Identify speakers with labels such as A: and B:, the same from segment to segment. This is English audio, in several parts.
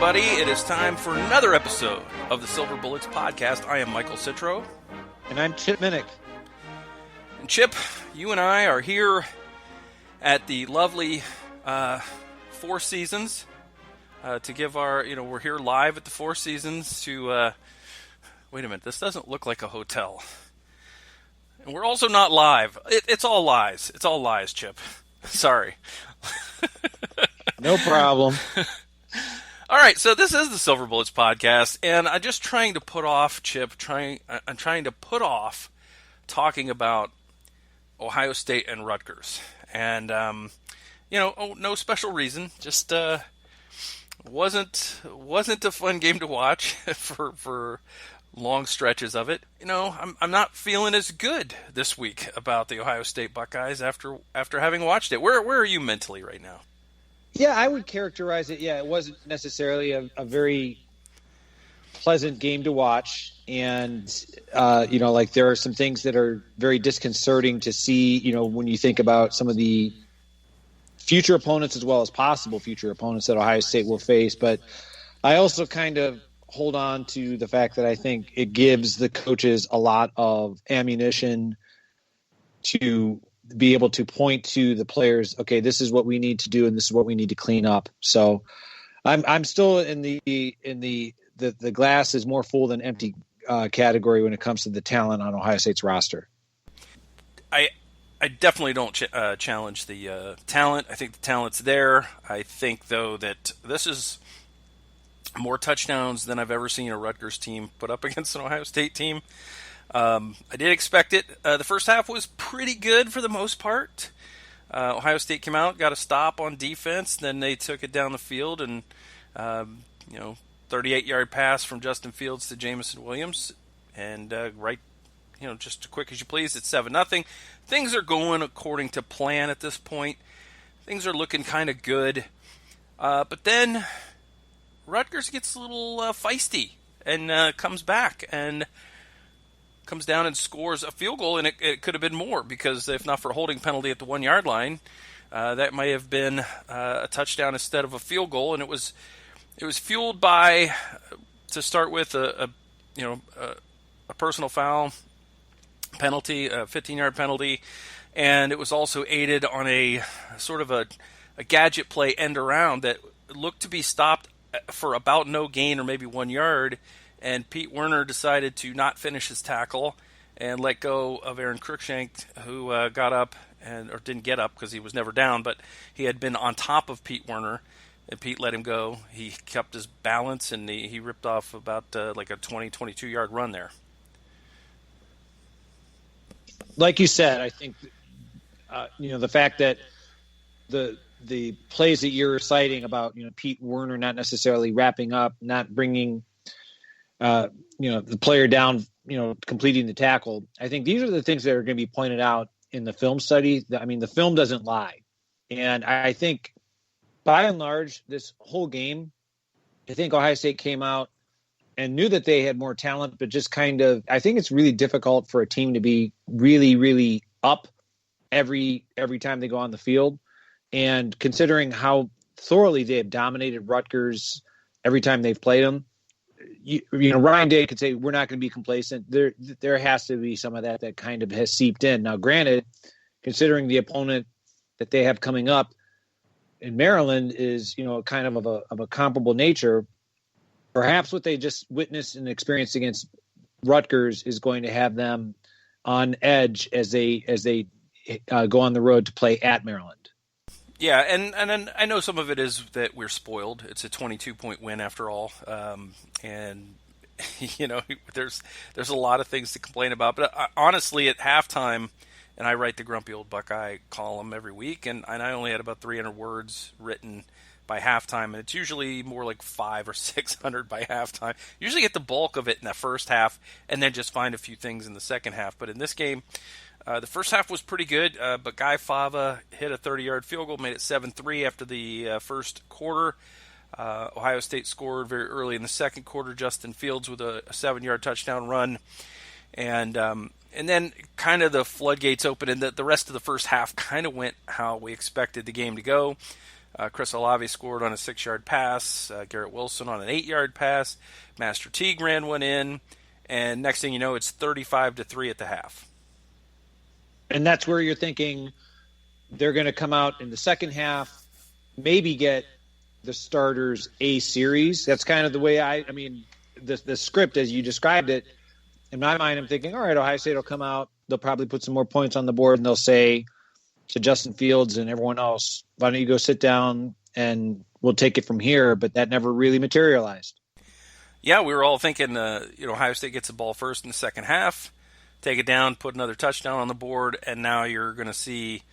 A: everybody. It is time for another episode of the Silver Bullets podcast. I am Michael Citro.
B: And I'm Chip Minnich.
A: And Chip, you and I are here at the lovely Four Seasons to give our, we're here live at the Four Seasons to, wait a minute, this doesn't look like a hotel. And we're also not live. It's all lies. It's all lies, Chip. Sorry.
B: No problem.
A: All right, so this is the Silver Bullets podcast, and I'm just trying to put off, Chip, I'm trying to put off talking about Ohio State and Rutgers. And, no special reason, just wasn't a fun game to watch for long stretches of it. I'm not feeling as good this week about the Ohio State Buckeyes after having watched it. Where are you mentally right now?
B: Yeah, I would characterize it. Yeah, it wasn't necessarily a very pleasant game to watch. And, there are some things that are very disconcerting to see, when you think about some of the future opponents as well as possible future opponents that Ohio State will face. But I also kind of hold on to the fact that I think it gives the coaches a lot of ammunition to be able to point to the players. Okay, this is what we need to do, and this is what we need to clean up. So, I'm still in the glass is more full than empty category when it comes to the talent on Ohio State's roster. I
A: definitely don't challenge the talent. I think the talent's there. I think though that this is more touchdowns than I've ever seen a Rutgers team put up against an Ohio State team. I did expect it. The first half was pretty good for the most part. Ohio State came out, got a stop on defense, then they took it down the field, and 38-yard pass from Justin Fields to Jamison Williams, and just as quick as you please, it's 7-0. Things are going according to plan at this point. Things are looking kind of good, but then Rutgers gets a little feisty and comes back and comes down and scores a field goal, and it could have been more, because if not for a holding penalty at the 1-yard line, that may have been a touchdown instead of a field goal. And it was fueled by, to start with, a personal foul penalty, a 15-yard penalty, and it was also aided on a sort of a gadget play end around that looked to be stopped for about no gain or maybe 1 yard. And Pete Werner decided to not finish his tackle and let go of Aaron Cruikshank, who got up or didn't get up because he was never down, but he had been on top of Pete Werner, and Pete let him go. He kept his balance, and he ripped off about like a 20, 22-yard run there.
B: Like you said, I think the fact that the plays that you're citing about Pete Werner not necessarily wrapping up, not bringing the player down, completing the tackle. I think these are the things that are going to be pointed out in the film study. I mean, the film doesn't lie. And I think by and large, this whole game, I think Ohio State came out and knew that they had more talent, but just I think it's really difficult for a team to be really, really up every time they go on the field. And considering how thoroughly they have dominated Rutgers every time they've played them, Ryan Day could say we're not going to be complacent. There has to be some of that kind of has seeped in. Now, granted, considering the opponent that they have coming up in Maryland is kind of a comparable nature, perhaps what they just witnessed and experienced against Rutgers is going to have them on edge as they go on the road to play at Maryland.
A: Yeah, and I know some of it is that we're spoiled. It's a 22-point win after all, and there's a lot of things to complain about. But honestly, at halftime, and I write the Grumpy Old Buckeye column every week, and I only had about 300 words written by halftime, and it's usually more like 500 or 600 by halftime. Usually get the bulk of it in the first half, and then just find a few things in the second half. But in this game, the first half was pretty good, but Guy Fava hit a 30-yard field goal, made it 7-3 after the first quarter. Ohio State scored very early in the second quarter. Justin Fields with a 7-yard touchdown run. And then kind of the floodgates opened, and the rest of the first half kind of went how we expected the game to go. Chris Olave scored on a 6-yard pass. Garrett Wilson on an 8-yard pass. Master Teague ran one in. And next thing you know, it's 35-3 at the half.
B: And that's where you're thinking they're going to come out in the second half, maybe get the starters a series. That's kind of the way the script as you described it. In my mind, I'm thinking, all right, Ohio State will come out. They'll probably put some more points on the board, and they'll say to Justin Fields and everyone else, why don't you go sit down and we'll take it from here? But that never really materialized.
A: Yeah, we were all thinking, Ohio State gets the ball first in the second half, take it down, put another touchdown on the board, and now you're going to see,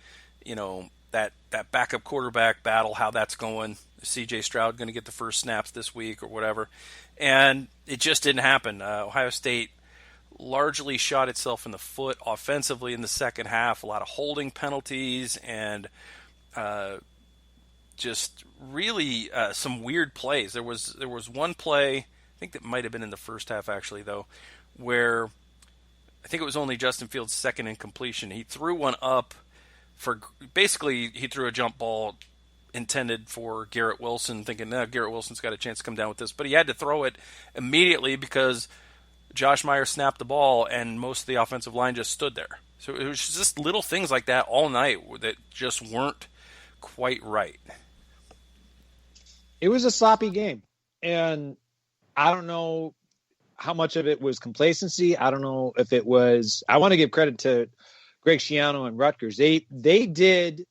A: that backup quarterback battle, how that's going. C.J. Stroud going to get the first snaps this week or whatever. And it just didn't happen. Ohio State largely shot itself in the foot offensively in the second half. A lot of holding penalties and just really some weird plays. There was one play, I think that might have been in the first half actually, though, where I think it was only Justin Fields' second incompletion. He threw one up he threw a jump ball intended for Garrett Wilson, thinking, Garrett Wilson's got a chance to come down with this. But he had to throw it immediately because Josh Meyer snapped the ball and most of the offensive line just stood there. So it was just little things like that all night that just weren't quite right.
B: It was a sloppy game. And I don't know how much of it was complacency. I don't know if it was – I want to give credit to Greg Schiano and Rutgers. They did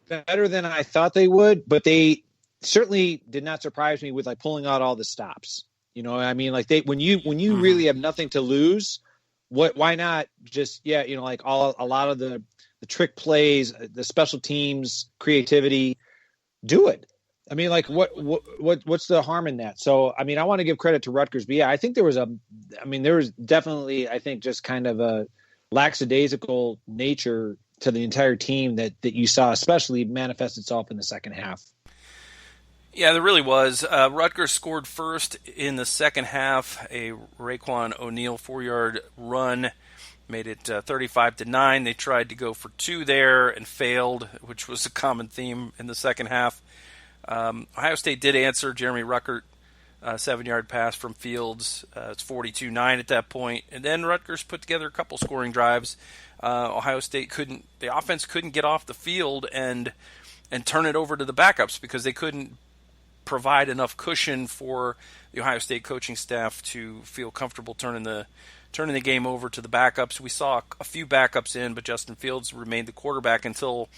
B: better than I thought they would, but they certainly did not surprise me with like pulling out all the stops. When you really have nothing to lose, why not just a lot of the trick plays, the special teams creativity, do it. I mean, like what's the harm in that? So, I mean, I want to give credit to Rutgers, but yeah, I think there was definitely, I think, just kind of a lackadaisical nature to the entire team that you saw, especially manifest itself in the second half.
A: Yeah, there really was. Rutgers scored first in the second half. A Raekwon O'Neal 4-yard run made it 35-9. They tried to go for 2 there and failed, which was a common theme in the second half. Ohio State did answer. Jeremy Ruckert, 7-yard pass from Fields. It's 42-9 at that point. And then Rutgers put together a couple scoring drives. Ohio State the offense couldn't get off the field and turn it over to the backups because they couldn't provide enough cushion for the Ohio State coaching staff to feel comfortable turning the game over to the backups. We saw a few backups in, but Justin Fields remained the quarterback until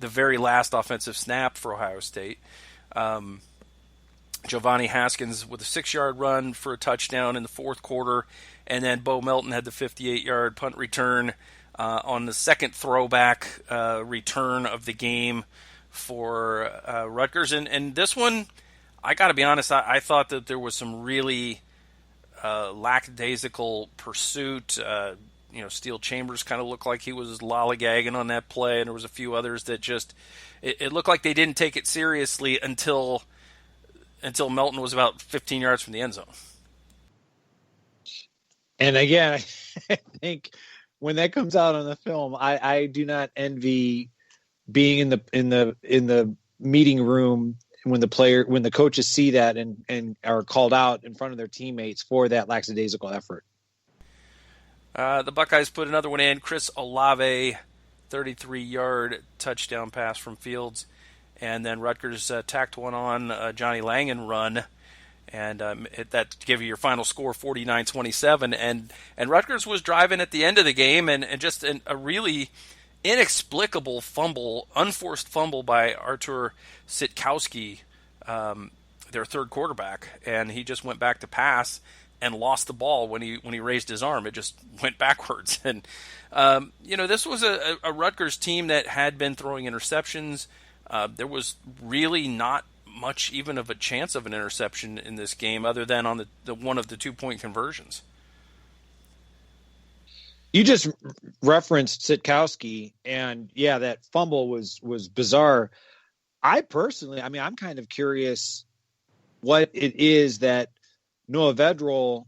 A: the very last offensive snap for Ohio State. Giovanni Haskins with a 6-yard run for a touchdown in the fourth quarter, and then Bo Melton had the 58-yard punt return on the second throwback return of the game for Rutgers. And this one, I got to be honest, I thought that there was some really lackadaisical pursuit. Steel Chambers kind of looked like he was lollygagging on that play, and there was a few others that just it looked like they didn't take it seriously until Melton was about 15 yards from the end zone. And again,
B: I think when that comes out on the film, I do not envy being in the meeting room when the coaches see that and are called out in front of their teammates for that lackadaisical effort.
A: The Buckeyes put another one in. Chris Olave, 33-yard touchdown pass from Fields. And then Rutgers tacked one on Johnny Langan run. And that gave you your final score, 49-27. And Rutgers was driving at the end of the game, and just a really inexplicable fumble, unforced fumble by Artur Sitkowski, their third quarterback. And he just went back to pass and lost the ball when he raised his arm. It just went backwards. And, this was a Rutgers team that had been throwing interceptions. There was really not much even of a chance of an interception in this game other than on the one of the 2-point conversions.
B: You just referenced Sitkowski, and yeah, that fumble was bizarre. I personally, I'm kind of curious what it is that Noah Vedral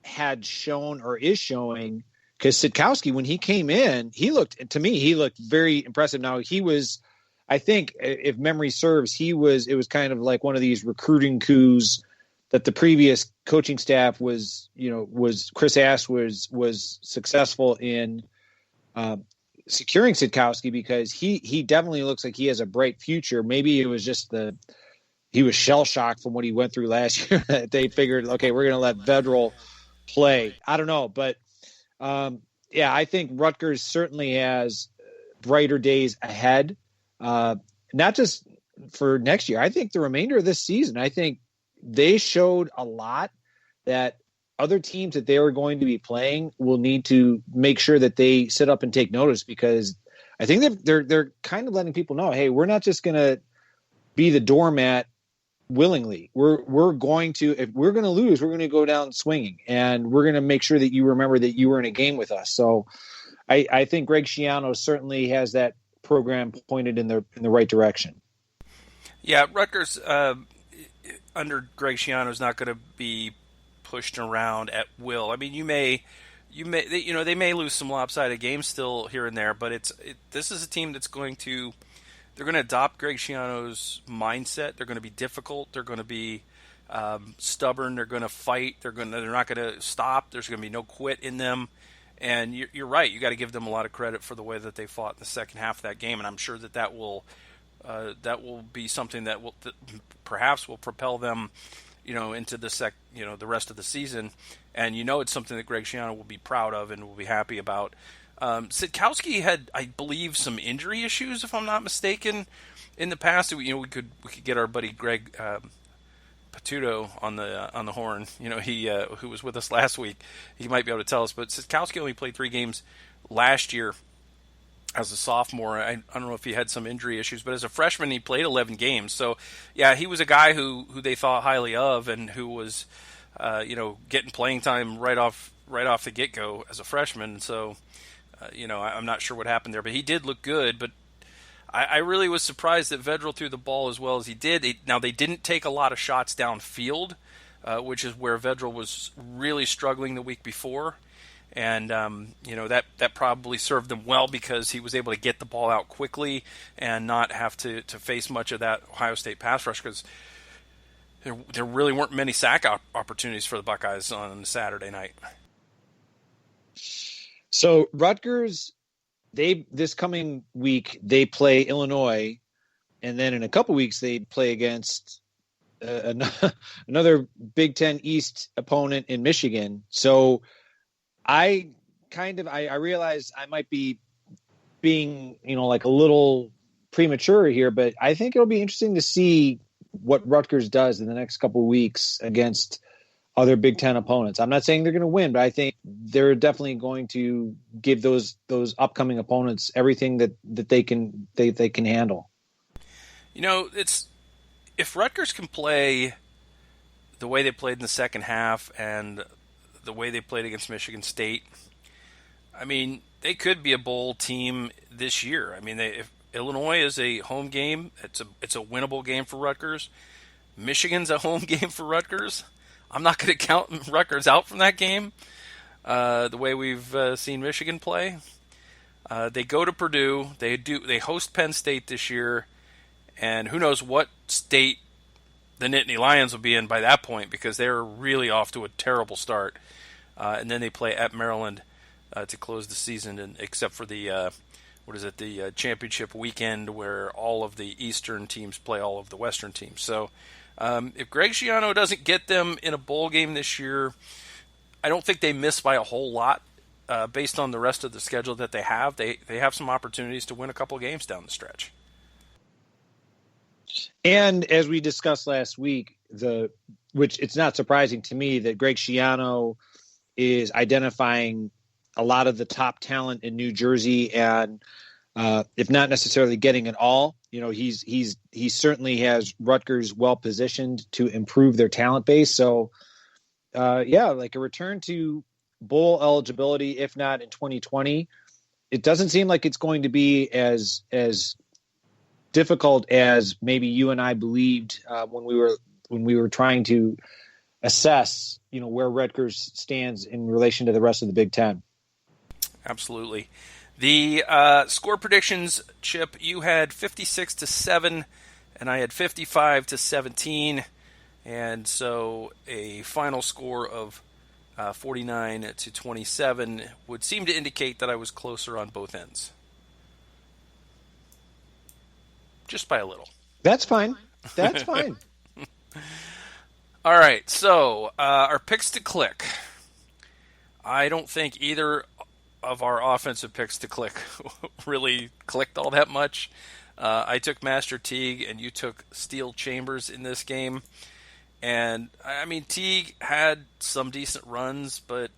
B: had shown or is showing, because Sitkowski, when he came in, he looked very impressive. Now, he was, I think if memory serves, it was kind of like one of these recruiting coups that the previous coaching staff was Chris Ash was successful in securing Sitkowski, because he definitely looks like he has a bright future. Maybe it was just he was shell shocked from what he went through last year. They figured, okay, we're going to let Vedral play. I don't know, but I think Rutgers certainly has brighter days ahead. Not just for next year. I think the remainder of this season, I think they showed a lot that other teams that they are going to be playing will need to make sure that they sit up and take notice, because I think they're kind of letting people know, hey, we're not just going to be the doormat willingly. We're going to, if we're going to lose, we're going to go down swinging, and we're going to make sure that you remember that you were in a game with us. So I think Greg Schiano certainly has that program pointed in the right direction.
A: Yeah, Rutgers under Greg Schiano is not going to be pushed around at will. I mean, they may lose some lopsided games still here and there, but this is a team that's they're going to adopt Greg Schiano's mindset. They're going to be difficult. They're going to be stubborn. They're going to fight. They're not going to stop. There's going to be no quit in them. And you're right. You got to give them a lot of credit for the way that they fought in the second half of that game. And I'm sure that will be something that perhaps will propel them, into the rest of the season. And it's something that Greg Schiano will be proud of and will be happy about. Sitkowski had, I believe, some injury issues, if I'm not mistaken, in the past. We could get our buddy Greg Testudo on the horn. He who was with us last week. He might be able to tell us. But Sitkowski only played 3 games last year as a sophomore. I don't know if he had some injury issues, but as a freshman he played 11 games. So yeah, he was a guy who they thought highly of, and who was getting playing time right off the get-go as a freshman. So I'm not sure what happened there, but he did look good. But I really was surprised that Vedral threw the ball as well as he did. They didn't take a lot of shots downfield, which is where Vedral was really struggling the week before. And, that probably served them well, because he was able to get the ball out quickly and not have to face much of that Ohio State pass rush, because there really weren't many sack opportunities for the Buckeyes on Saturday night.
B: So Rutgers, this coming week, they play Illinois, and then in a couple weeks they play against another Big Ten East opponent in Michigan. So I realize I might be being, like a little premature here, but I think it'll be interesting to see what Rutgers does in the next couple of weeks against other Big Ten opponents. I'm not saying they're going to win, but I think they're definitely going to give those upcoming opponents everything that they can handle.
A: If Rutgers can play the way they played in the second half and the way they played against Michigan State, I mean, they could be a bowl team this year. I mean, if Illinois is a home game, it's a winnable game for Rutgers. Michigan's a home game for Rutgers. I'm not going to count Rutgers out from that game, the way we've seen Michigan play. They go to Purdue. They host Penn State this year, and who knows what state the Nittany Lions will be in by that point, because they're really off to a terrible start. And then they play at Maryland to close the season, and except for the championship weekend, where all of the Eastern teams play all of the Western teams. So if Greg Schiano doesn't get them in a bowl game this year, I don't think they miss by a whole lot. Based on the rest of the schedule that they have, they have some opportunities to win a couple games down the stretch.
B: And as we discussed last week, which it's not surprising to me that Greg Schiano is identifying a lot of the top talent in New Jersey, and if not necessarily getting it all, he certainly has Rutgers well positioned to improve their talent base. So like a return to bowl eligibility, if not in 2020, it doesn't seem like it's going to be as difficult as maybe you and I believed when we were trying to assess, where Rutgers stands in relation to the rest of the Big Ten.
A: Absolutely. The score predictions, Chip, you had 56-7, and I had 55-17, and so a final score of 49-27 would seem to indicate that I was closer on both ends, just by a little.
B: That's fine. That's fine.
A: All right, so our picks to click. I don't think either of our offensive picks to click really clicked all that much. I took Master Teague, and you took Steel Chambers in this game. And, I mean, Teague had some decent runs, but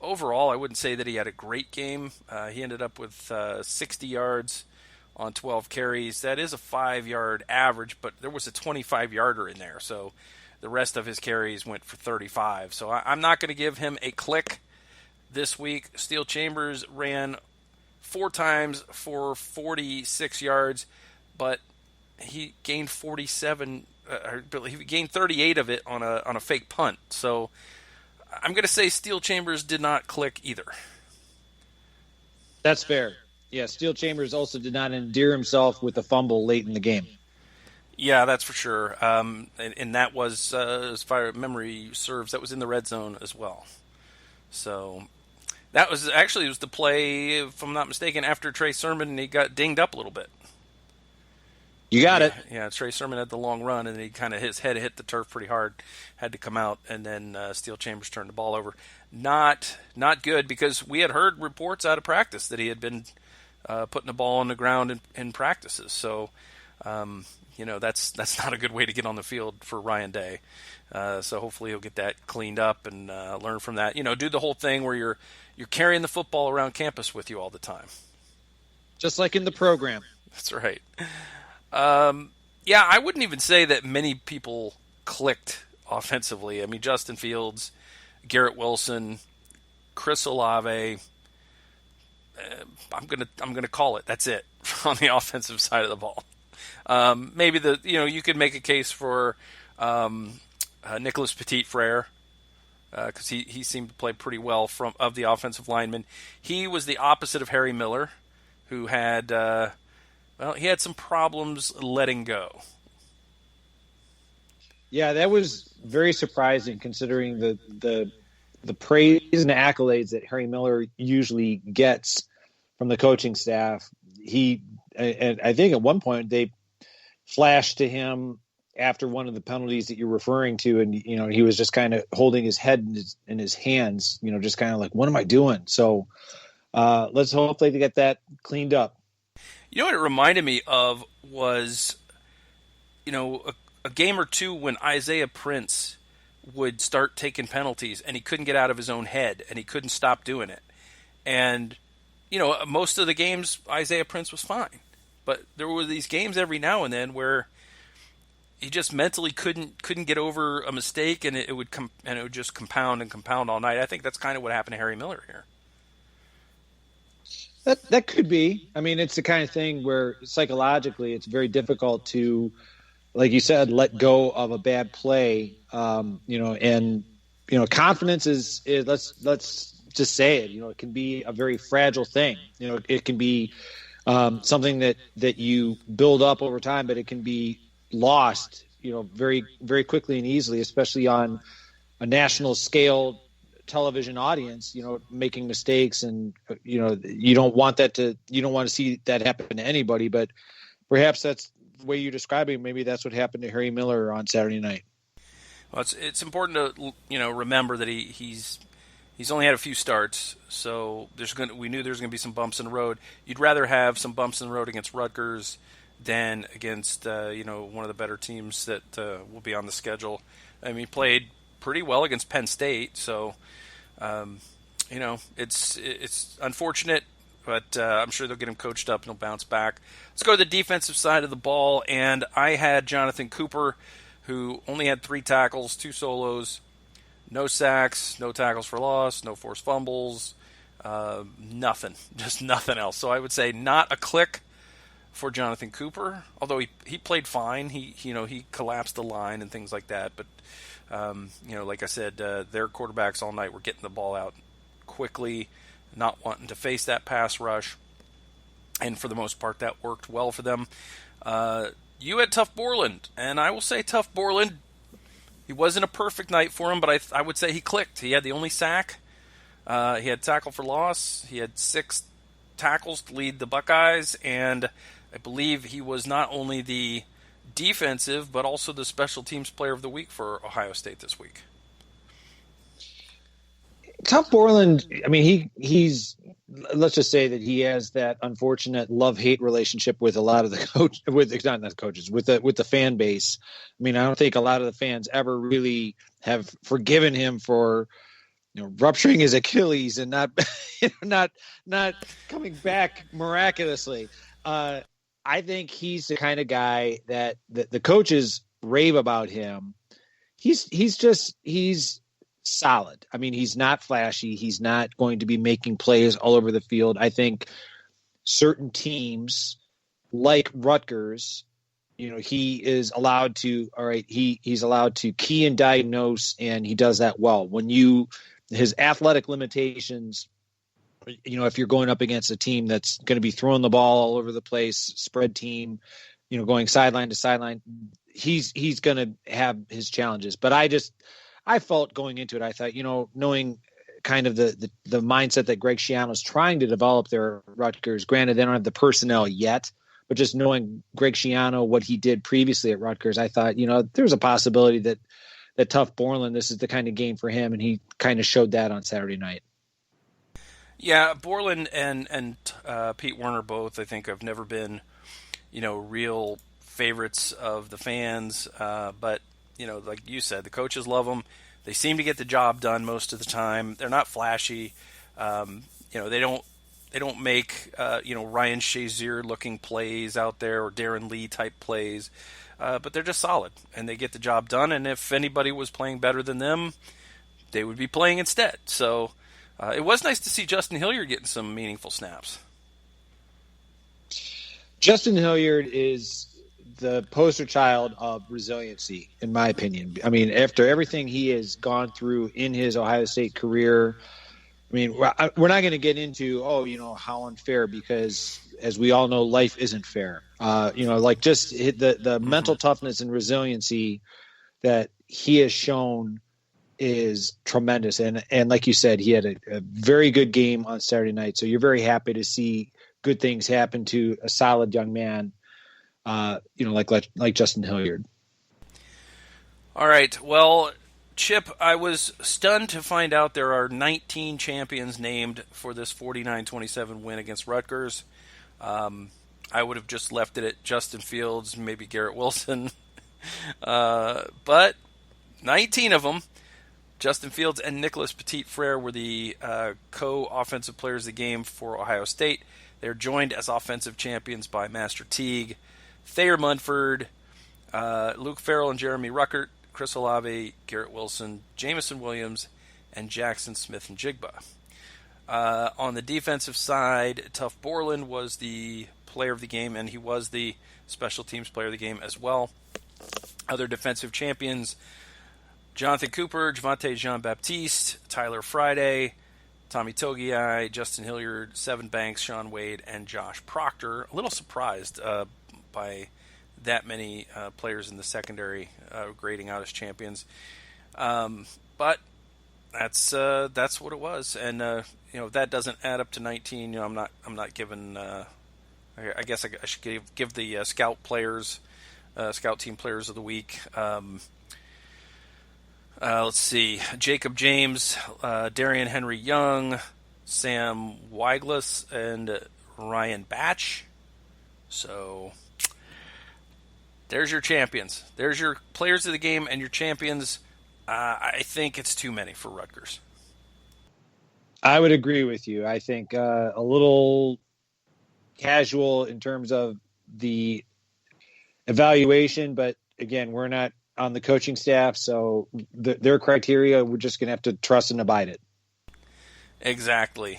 A: overall I wouldn't say that he had a great game. He ended up with 60 yards on 12 carries. That is a 5-yard average, but there was a 25-yarder in there, so the rest of his carries went for 35. So I'm not going to give him a click this week. Steel Chambers ran 4 times for 46 yards, but he gained 47. He gained 38 of it on a fake punt. So I'm going to say Steel Chambers did not click either.
B: That's fair. Yeah, Steel Chambers also did not endear himself with a fumble late in the game.
A: Yeah, that's for sure. And that was, as far as memory serves, that was in the red zone as well. So that was actually it was the play, if I'm not mistaken, after Trey Sermon, and he got dinged up a little bit.
B: You got it.
A: Yeah, Trey Sermon had the long run, and he kind of his head hit the turf pretty hard, had to come out, and then Steel Chambers turned the ball over. Not good, because we had heard reports out of practice that he had been putting the ball on the ground in practices. So, that's not a good way to get on the field for Ryan Day. So hopefully he'll get that cleaned up and learn from that. Do the whole thing where you're carrying the football around campus with you all the time.
B: Just like in the program.
A: That's right. I wouldn't even say that many people clicked offensively. I mean, Justin Fields, Garrett Wilson, Chris Olave. I'm gonna call it. That's it on the offensive side of the ball. Maybe you could make a case for Nicholas Petit-Frere because he seemed to play pretty well of the offensive linemen. He was the opposite of Harry Miller, who had he had some problems letting go.
B: Yeah, that was very surprising considering the praise and accolades that Harry Miller usually gets from the coaching staff. I think at one point they flashed to him after one of the penalties that you're referring to, and he was just kind of holding his head in his hands, just kind of like, what am I doing? So let's hopefully to get that cleaned up.
A: You know what it reminded me of was, a game or two when Isaiah Prince would start taking penalties and he couldn't get out of his own head and he couldn't stop doing it. And, most of the games Isaiah Prince was fine. But there were these games every now and then where he just mentally couldn't get over a mistake, and it would just compound and compound all night. I think that's kind of what happened to Harry Miller here.
B: That could be. I mean, it's the kind of thing where psychologically it's very difficult to, like you said, let go of a bad play. Confidence is let's just say it. It can be a very fragile thing. It can be something that you build up over time, but it can be lost, very, very quickly and easily, especially on a national scale television audience, making mistakes, and you don't want to see that happen to anybody, but perhaps that's the way you're describing. Maybe that's what happened to Harry Miller on Saturday night.
A: Well, it's important to remember that he's only had a few starts, so we knew there's going to be some bumps in the road. You'd rather have some bumps in the road against Rutgers than against one of the better teams that will be on the schedule. I mean, he played pretty well against Penn State, so it's unfortunate, but I'm sure they'll get him coached up and he'll bounce back. Let's go to the defensive side of the ball, and I had Jonathan Cooper, who only had 3 tackles, 2 solos, no sacks, no tackles for loss, no forced fumbles, nothing, just nothing else. So I would say not a click for Jonathan Cooper, although he played fine. He collapsed the line and things like that, but like I said, their quarterbacks all night were getting the ball out quickly. not wanting to face that pass rush. And for the most part, that worked well for them. You had tough Borland, and I will say tough Borland. He wasn't a perfect night for him, but I would say he clicked. He had the only sack. He had tackle for loss. He had 6 tackles to lead the Buckeyes, and I believe he was not only the defensive, but also the special teams player of the week for Ohio State this week.
B: Tough Borland, I mean, he's let's just say that he has that unfortunate love-hate relationship with a lot of the with the fan base. I mean, I don't think a lot of the fans ever really have forgiven him for, rupturing his Achilles and not coming back miraculously. I think he's the kind of guy that the coaches rave about him. He's solid. I mean, he's not flashy. He's not going to be making plays all over the field. I think certain teams like Rutgers, he is allowed to, he's allowed to key and diagnose, and he does that well. His athletic limitations, if you're going up against a team that's going to be throwing the ball all over the place, spread team, going sideline to sideline, he's going to have his challenges. But I felt going into it, I thought, knowing kind of the mindset that Greg Schiano's trying to develop there at Rutgers, granted they don't have the personnel yet, but just knowing Greg Schiano, what he did previously at Rutgers, I thought, there's a possibility that tough Borland, this is the kind of game for him, and he kind of showed that on Saturday night.
A: Yeah, Borland and Pete Werner both, I think, have never been, real favorites of the fans, but like you said, the coaches love them. They seem to get the job done most of the time. They're not flashy. They don't make Ryan Shazier looking plays out there or Darren Lee type plays, but they're just solid and they get the job done. And if anybody was playing better than them, they would be playing instead. So it was nice to see Justin Hilliard getting some meaningful snaps.
B: Justin Hilliard is the poster child of resiliency, in my opinion. I mean, after everything he has gone through in his Ohio State career, I mean, we're not going to get into, how unfair, because as we all know, life isn't fair. Just the mental toughness and resiliency that he has shown is tremendous. And like you said, he had a very good game on Saturday night. So you're very happy to see good things happen to a solid young man, like Justin Hilliard.
A: All right. Well, Chip, I was stunned to find out there are 19 champions named for this 49-27 win against Rutgers. I would have just left it at Justin Fields, maybe Garrett Wilson. But 19 of them, Justin Fields and Nicholas Petit-Frere, were the co-offensive players of the game for Ohio State. They're joined as offensive champions by Master Teague, Thayer Munford, Luke Farrell and Jeremy Ruckert, Chris Olave, Garrett Wilson, Jamison Williams, and Jackson Smith and Jigba. On the defensive side, Tough Borland was the player of the game, and he was the special teams player of the game as well. Other defensive champions, Jonathan Cooper, Javante Jean-Baptiste, Tyler Friday, Tommy Togiai, Justin Hilliard, Seven Banks, Sean Wade, and Josh Proctor. A little surprised by that many players in the secondary grading out as champions, but that's what it was. And if that doesn't add up to 19, I'm not giving. I guess I should give the scout team players of the week. Let's see: Jacob James, Darian Henry Young, Sam Weiglis, and Ryan Batch. So there's your champions. There's your players of the game and your champions. I think it's too many for Rutgers.
B: I would agree with you. I think a little casual in terms of the evaluation, but again, we're not on the coaching staff, so their criteria, we're just going to have to trust and abide it.
A: Exactly.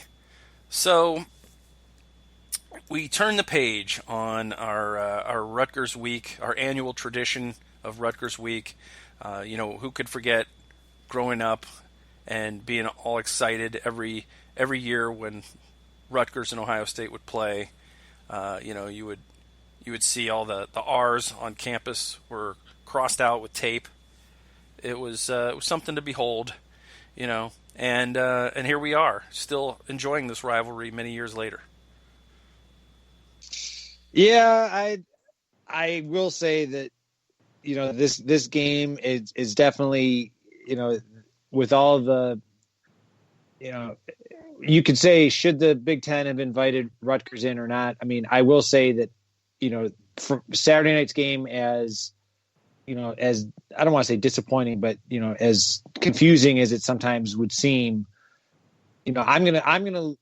A: So we turn the page on our Rutgers Week, our annual tradition of Rutgers Week. Who could forget growing up and being all excited every every year when Rutgers and Ohio State would play, you would see all the R's on campus were crossed out with tape. It was something to behold, and here we are, still enjoying this rivalry many years later.
B: Yeah, I will say that this game is definitely with all the you could say, should the Big Ten have invited Rutgers in or not? I mean, I will say that for Saturday night's game, as as I don't want to say disappointing, but as confusing as it sometimes would seem, I'm gonna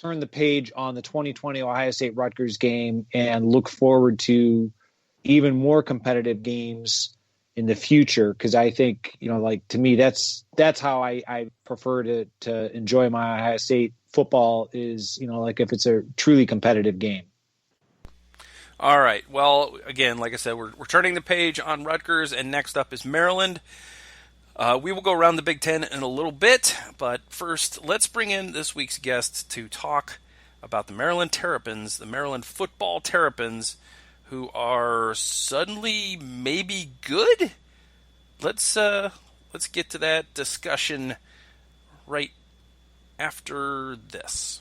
B: turn the page on the 2020 Ohio State Rutgers game and look forward to even more competitive games in the future, because I think to me that's how I prefer to enjoy my Ohio State football is if it's a truly competitive game.
A: All right. Well, again, like I said, we're turning the page on Rutgers, and next up is Maryland. We will go around the Big Ten in a little bit, but first, let's bring in this week's guest to talk about the Maryland Terrapins, the Maryland football Terrapins, who are suddenly maybe good. Let's get to that discussion right after this.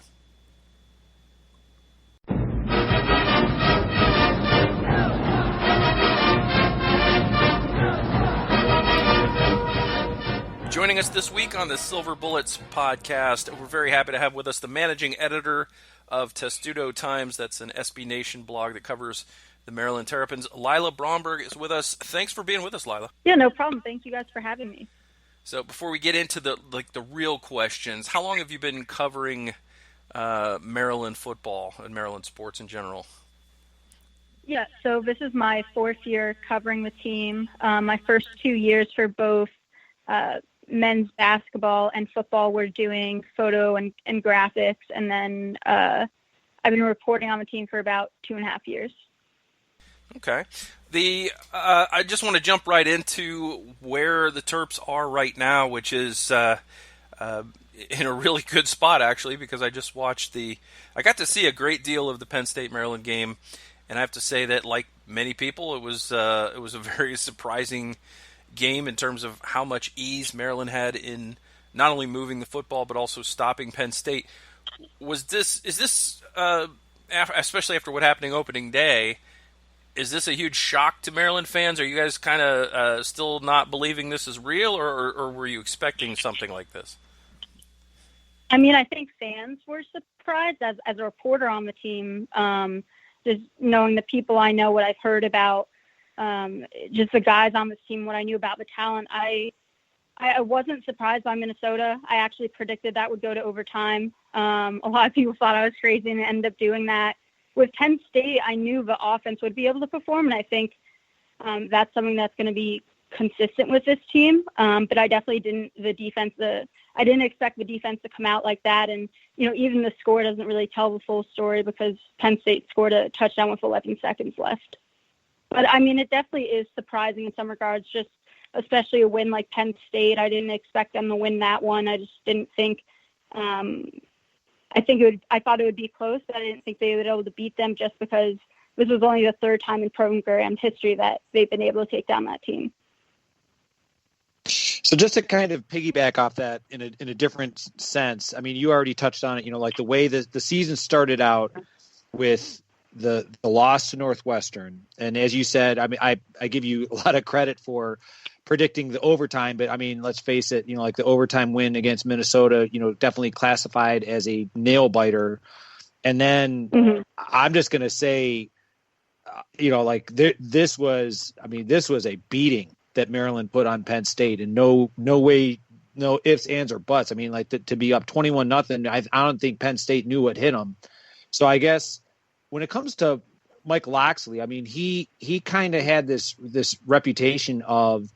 A: Joining us this week on the Silver Bullets podcast, we're very happy to have with us the managing editor of Testudo Times. That's an SB Nation blog that covers the Maryland Terrapins. Lila Bromberg is with us. Thanks for being with us, Lila.
C: Yeah, no problem. Thank you guys for having me.
A: So before we get into the real questions, how long have you been covering Maryland football and Maryland sports in general?
C: Yeah, so this is my fourth year covering the team. My first 2 years for both men's basketball and football were doing photo and graphics, and then I've been reporting on the team for about 2.5 years. Okay.
A: I just want to jump right into where the Terps are right now, which is in a really good spot, actually, because I just watched I got to see a great deal of the Penn State-Maryland game, and I have to say that, like many people, it was a very surprising game in terms of how much ease Maryland had in not only moving the football but also stopping Penn State. Is this especially after what happened opening day, is this a huge shock to Maryland fans? Are you guys kind of still not believing this is real, or were you expecting something like this?
C: I mean, I think fans were surprised. As a reporter on the team, just knowing the people I know, what I've heard about, just the guys on this team, what I knew about the talent, I wasn't surprised by Minnesota. I actually predicted that would go to overtime. A lot of people thought I was crazy and ended up doing that. With Penn State, I knew the offense would be able to perform, and I think that's something that's going to be consistent with this team. But I definitely didn't expect the defense to come out like that. And, even the score doesn't really tell the full story because Penn State scored a touchdown with 11 seconds left. But, I mean, it definitely is surprising in some regards, just especially a win like Penn State. I didn't expect them to win that one. I just didn't think I thought it would be close, but I didn't think they would be able to beat them just because this was only the third time in program history that they've been able to take down that team.
B: So just to kind of piggyback off that in a different sense, I mean, you already touched on it, like the way the season started out with the loss to Northwestern. And as you said, I mean, I give you a lot of credit for predicting the overtime, but I mean, let's face it, like the overtime win against Minnesota, definitely classified as a nail biter. And then I'm just going to say, this was a beating that Maryland put on Penn State, and no way, no ifs, ands, or buts. I mean, to be up 21-0, I don't think Penn State knew what hit them. So I guess when it comes to Mike Locksley, I mean, he kind of had this reputation of,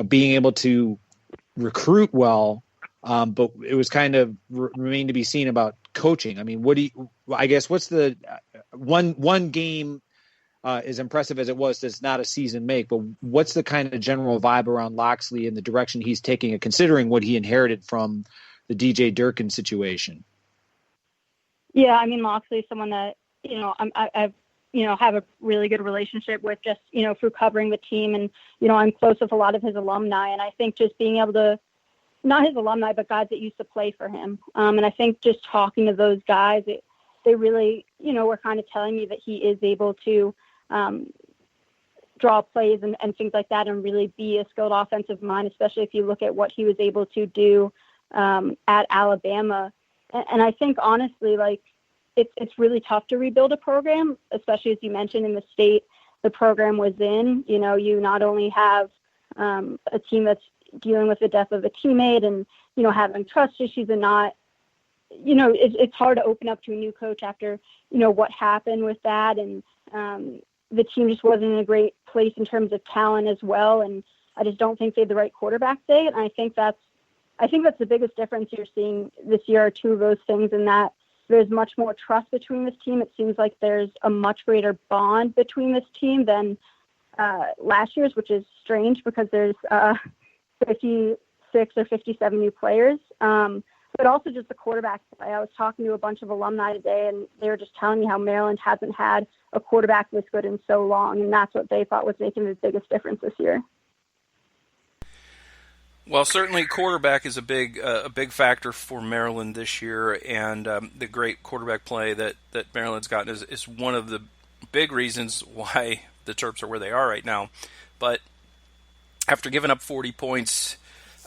B: being able to recruit well, but it was kind of remained to be seen about coaching. I mean, what's the one game as impressive as it was, does not a season make, but what's the kind of general vibe around Locksley and the direction he's taking, considering what he inherited from the DJ Durkin situation.
C: Yeah, I mean, Loxley is someone that, I've have a really good relationship with, just, through covering the team. And, I'm close with a lot of his alumni. And I think just being able to, not his alumni, but guys that used to play for him. And I think just talking to those guys, they really, were kind of telling me that he is able to draw plays and things like that, and really be a skilled offensive mind, especially if you look at what he was able to do at Alabama. And I think, honestly, like, it's really tough to rebuild a program, especially, as you mentioned, in the state the program was in. You not only have a team that's dealing with the death of a teammate and, having trust issues, and not, it's hard to open up to a new coach after, what happened with that. And the team just wasn't in a great place in terms of talent as well. And I just don't think they had the right quarterback stay. And I think that's the biggest difference you're seeing this year, are two of those things, in that there's much more trust between this team. It seems like there's a much greater bond between this team than last year's, which is strange because there's 56 or 57 new players. But also just the quarterback play. I was talking to a bunch of alumni today, and they were just telling me how Maryland hasn't had a quarterback this good in so long, and that's what they thought was making the biggest difference this year.
A: Well, certainly quarterback is a big factor for Maryland this year, and the great quarterback play that Maryland's gotten is one of the big reasons why the Terps are where they are right now. But after giving up 40 points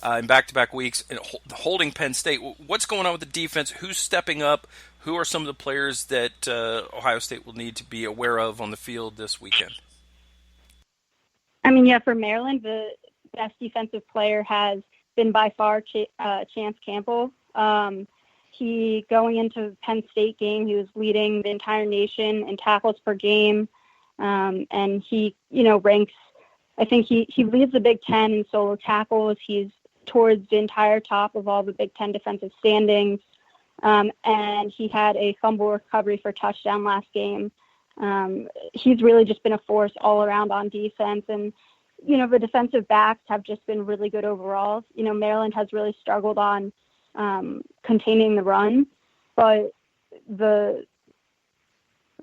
A: in back-to-back weeks and holding Penn State, what's going on with the defense? Who's stepping up? Who are some of the players that Ohio State will need to be aware of on the field this weekend?
C: I mean, for Maryland, the best defensive player has been by far Chance Campbell. He, going into the Penn State game, he was leading the entire nation in tackles per game. And he, ranks, I think he leads the Big Ten in solo tackles. He's towards the entire top of all the Big Ten defensive standings. And he had a fumble recovery for touchdown last game. He's really just been a force all around on defense. And, the defensive backs have just been really good overall. Maryland has really struggled on containing the run, but the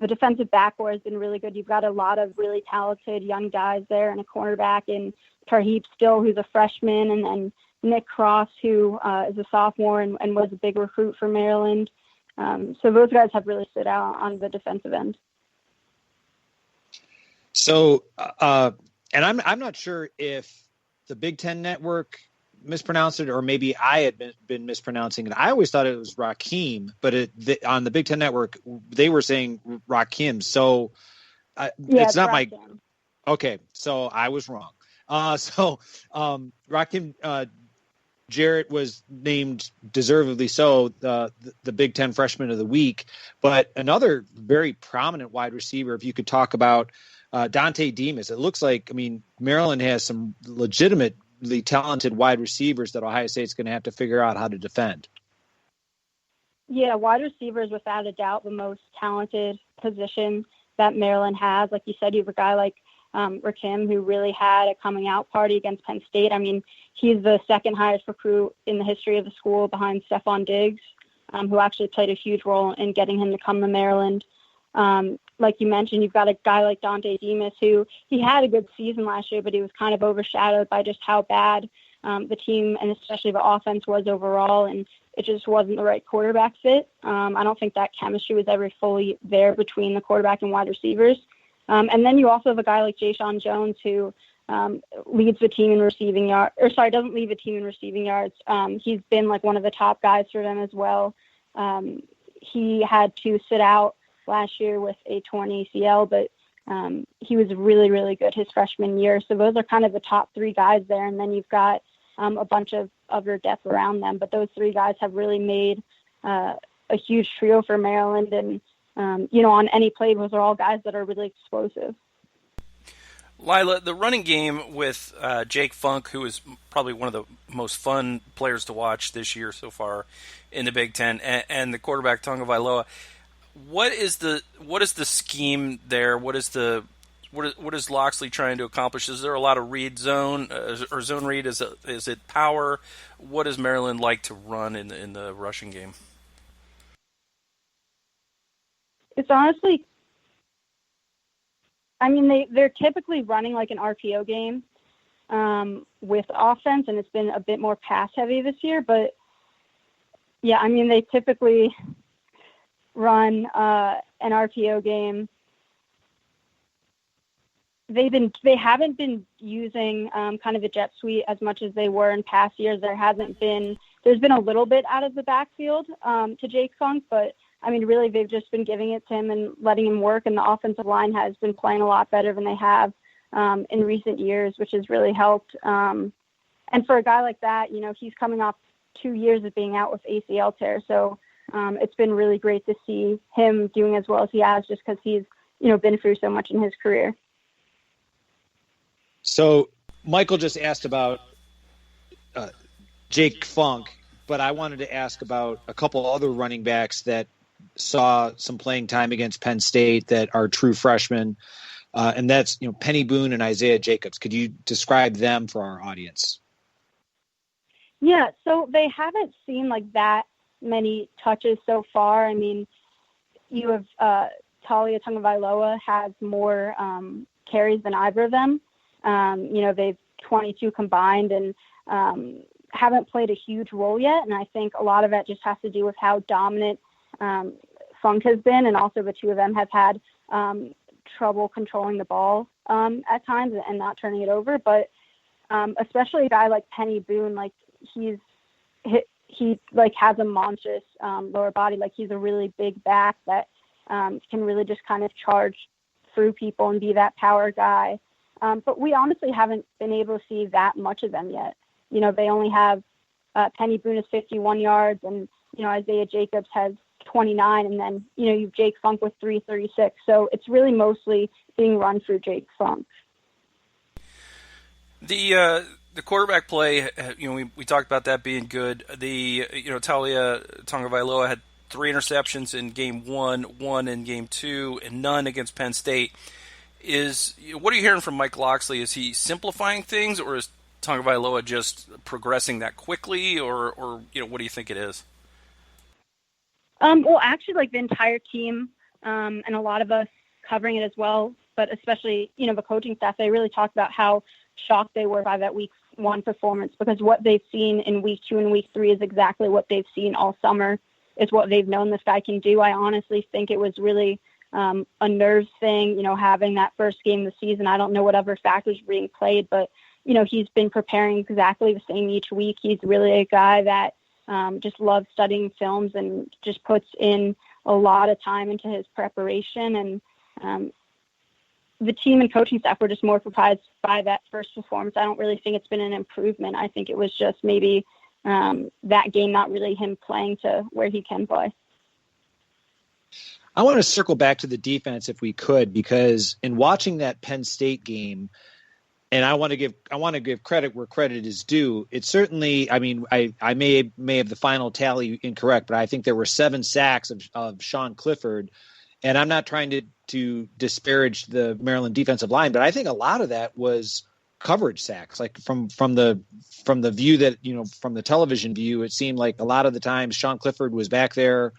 C: defensive backcourt has been really good. You've got a lot of really talented young guys there, and a cornerback in Tarheeb Still, who's a freshman, and then Nick Cross, who is a sophomore and was a big recruit for Maryland. So those guys have really stood out on the defensive end.
B: So, and I'm not sure if the Big Ten Network mispronounced it, or maybe I had been mispronouncing it. I always thought it was Rakim, but on the Big Ten Network, they were saying Rakim. So it's not my – okay, so I was wrong. Rakim Jarrett was named, deservedly so, the Big Ten Freshman of the Week. But another very prominent wide receiver, if you could talk about Dante Demas. It looks like, Maryland has some legitimately talented wide receivers that Ohio State's going to have to figure out how to defend.
C: Yeah, wide receiver is without a doubt the most talented position that Maryland has. Like you said, you have a guy like Rakim, who really had a coming out party against Penn State. He's the second highest recruit in the history of the school, behind Stephon Diggs, who actually played a huge role in getting him to come to Maryland. Like you mentioned, you've got a guy like Dante Demas, who he had a good season last year, but he was kind of overshadowed by just how bad the team, and especially the offense, was overall, and it just wasn't the right quarterback fit. I don't think that chemistry was ever fully there between the quarterback and wide receivers. And then you also have a guy like Jayshon Jones, who leads the team in receiving yards, doesn't lead the team in receiving yards. He's been like one of the top guys for them as well. He had to sit out last year with a torn ACL, but he was really, really good his freshman year. So those are kind of the top three guys there. And then you've got a bunch of other depth around them. But those three guys have really made a huge trio for Maryland. And, on any play, those are all guys that are really explosive.
A: Lila, the running game with Jake Funk, who is probably one of the most fun players to watch this year so far in the Big Ten, and the quarterback Tagovailoa. What is the scheme there? What is the What is Loxley trying to accomplish? Is there a lot of read zone or zone read? Is it power? What does Maryland like to run in the rushing game?
C: It's honestly, I mean, they're typically running like an RPO game with offense, and it's been a bit more pass heavy this year. But yeah, I mean, they typically run an RPO game. They haven't been using kind of a jet sweep as much as they were in past years. There's been a little bit out of the backfield to Jake Funk, but I mean, really, they've just been giving it to him and letting him work, and the offensive line has been playing a lot better than they have in recent years, which has really helped. And for a guy like that, you know, he's coming off 2 years of being out with ACL tear, so it's been really great to see him doing as well as he has, just because he's, you know, been through so much in his career.
B: So Michael just asked about Jake Funk, but I wanted to ask about a couple other running backs that saw some playing time against Penn State that are true freshmen, and that's, you know, Penny Boone and Isaiah Jacobs. Could you describe them for our audience?
C: Yeah, so they haven't seen like that many touches so far. I mean, you have Talia Tagovailoa has more carries than either of them. You know, they've 22 combined and haven't played a huge role yet. And I think a lot of it just has to do with how dominant Funk has been. And also the two of them have had trouble controlling the ball at times and not turning it over. But especially a guy like Penny Boone, like he like has a monstrous lower body. Like he's a really big back that can really just kind of charge through people and be that power guy. But we honestly haven't been able to see that much of them yet. You know, they only have Penny Boone is 51 yards, and, you know, Isaiah Jacobs has 29, and then, you know, you've Jake Funk with 336. So it's really mostly being run through Jake Funk.
A: The quarterback play, you know, we talked about that being good. You know, Talia Tagovailoa had 3 interceptions in game 1, 1 in game 2, and none against Penn State. What are you hearing from Mike Loxley? Is he simplifying things, or is Tagovailoa just progressing that quickly, or you know, what do you think it is?
C: Well, actually, like the entire team and a lot of us covering it as well, but especially, you know, the coaching staff, they really talked about how shocked they were by that week 1 performance, because what they've seen in week 2 and week 3 is exactly what they've seen all summer. Is what they've known this guy can do. I honestly think it was really a nerves thing, you know, having that first game of the season. I don't know what other factors were being played, but, you know, he's been preparing exactly the same each week. He's really a guy that just loves studying films and just puts in a lot of time into his preparation. And the team and coaching staff were just more surprised by that first performance. I don't really think it's been an improvement. I think it was just maybe that game, not really him playing to where he can play.
B: I want to circle back to the defense if we could, because in watching that Penn State game, and I want to give credit where credit is due. It certainly, I mean, I may have the final tally incorrect, but I think there were 7 sacks of Sean Clifford, and I'm not trying to disparage the Maryland defensive line, but I think a lot of that was coverage sacks. Like from the view that, you know, from the television view, it seemed like a lot of the times Sean Clifford was back there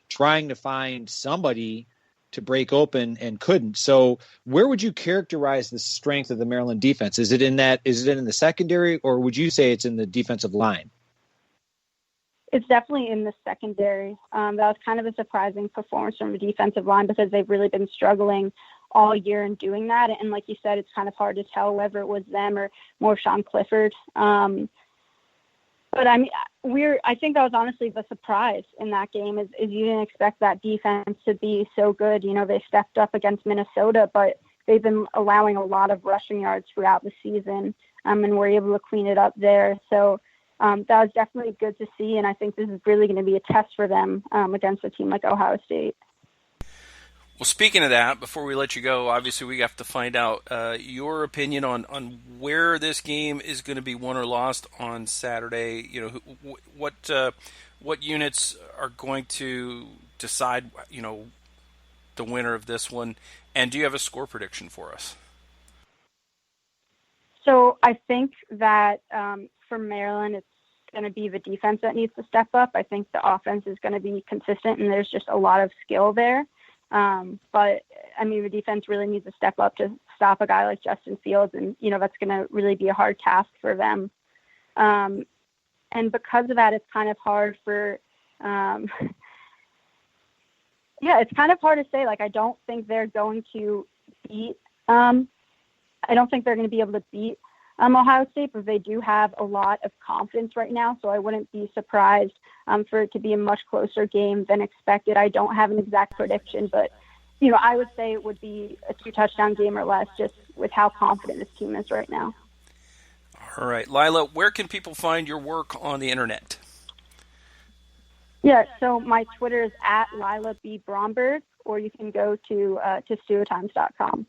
B: trying to find somebody to break open and couldn't. So where would you characterize the strength of the Maryland defense? Is it in the secondary, or would you say it's in the defensive line?
C: It's definitely in the secondary. That was kind of a surprising performance from the defensive line, because they've really been struggling all year in doing that. And like you said, it's kind of hard to tell whether it was them or more Sean Clifford. But I mean, I think that was honestly the surprise in that game is you didn't expect that defense to be so good. You know, they stepped up against Minnesota, but they've been allowing a lot of rushing yards throughout the season, and were able to clean it up there. So that was definitely good to see, and I think this is really going to be a test for them against a team like Ohio State.
A: Well, speaking of that, before we let you go, obviously we have to find out your opinion on where this game is going to be won or lost on Saturday. You know, what units are going to decide, you know, the winner of this one, And do you have a score prediction for us?
C: So I think that for Maryland, it's going to be the defense that needs to step up. I think the offense is going to be consistent, and there's just a lot of skill there. But, I mean, the defense really needs to step up to stop a guy like Justin Fields, and, that's going to really be a hard task for them. And because of that, it's kind of hard for it's kind of hard to say. Like, I don't think they're going to beat I don't think they're going to be able to beat Ohio State, but they do have a lot of confidence right now, so I wouldn't be surprised for it to be a much closer game than expected. I don't have an exact prediction, but, I would say it would be a 2-touchdown game or less, just with how confident this team is right now.
A: All right. Lila, where can people find your work on the internet?
C: Yeah, so my Twitter is at Lila B. Bromberg, or you can go to testudotimes.com.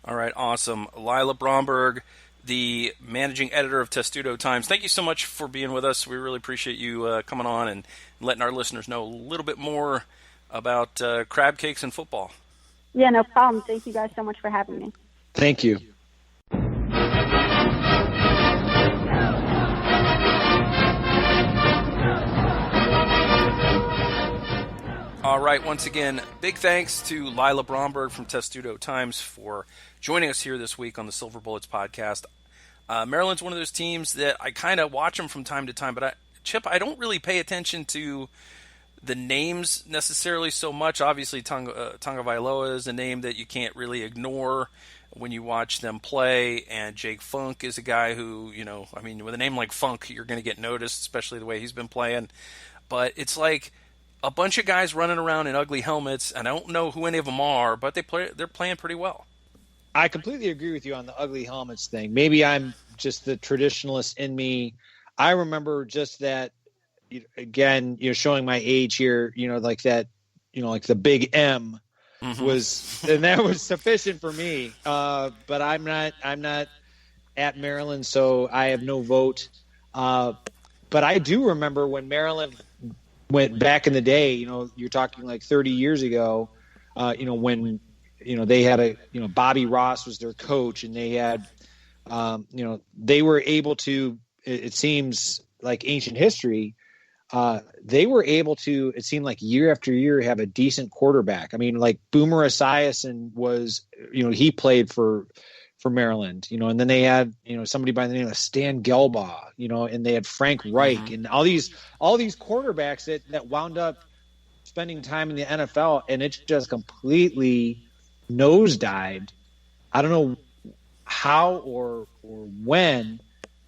A: All right, awesome. Lila Bromberg, the managing editor of Testudo Times. Thank you so much for being with us. We really appreciate you coming on and letting our listeners know a little bit more about crab cakes and football.
C: Yeah, no problem. Thank you guys so much for having me.
B: Thank you.
A: All right, once again, big thanks to Lila Bromberg from Testudo Times for joining us here this week on the Silver Bullets podcast. Maryland's one of those teams that I kind of watch them from time to time, but Chip, I don't really pay attention to the names necessarily so much. Obviously, Tagovailoa is a name that you can't really ignore when you watch them play, and Jake Funk is a guy who, with a name like Funk, you're going to get noticed, especially the way he's been playing. But it's like a bunch of guys running around in ugly helmets, and I don't know who any of them are, but they're playing pretty well.
B: I completely agree with you on the ugly helmets thing. Maybe I'm just the traditionalist in me. I remember just that, again, showing my age here, like that, like the big M was, and that was sufficient for me. But I'm not at Maryland, so I have no vote. But I do remember when Maryland went back in the day, you're talking like 30 years ago, when, they had Bobby Ross was their coach, and they had, they were able to, it seems like ancient history, they were able to, it seemed like year after year, have a decent quarterback. I mean, like Boomer Esiason was, he played for Maryland, and then they had, somebody by the name of Stan Gelbaugh, and they had Frank Reich and all these quarterbacks that wound up spending time in the NFL, and it just completely nosedived. I don't know how or when.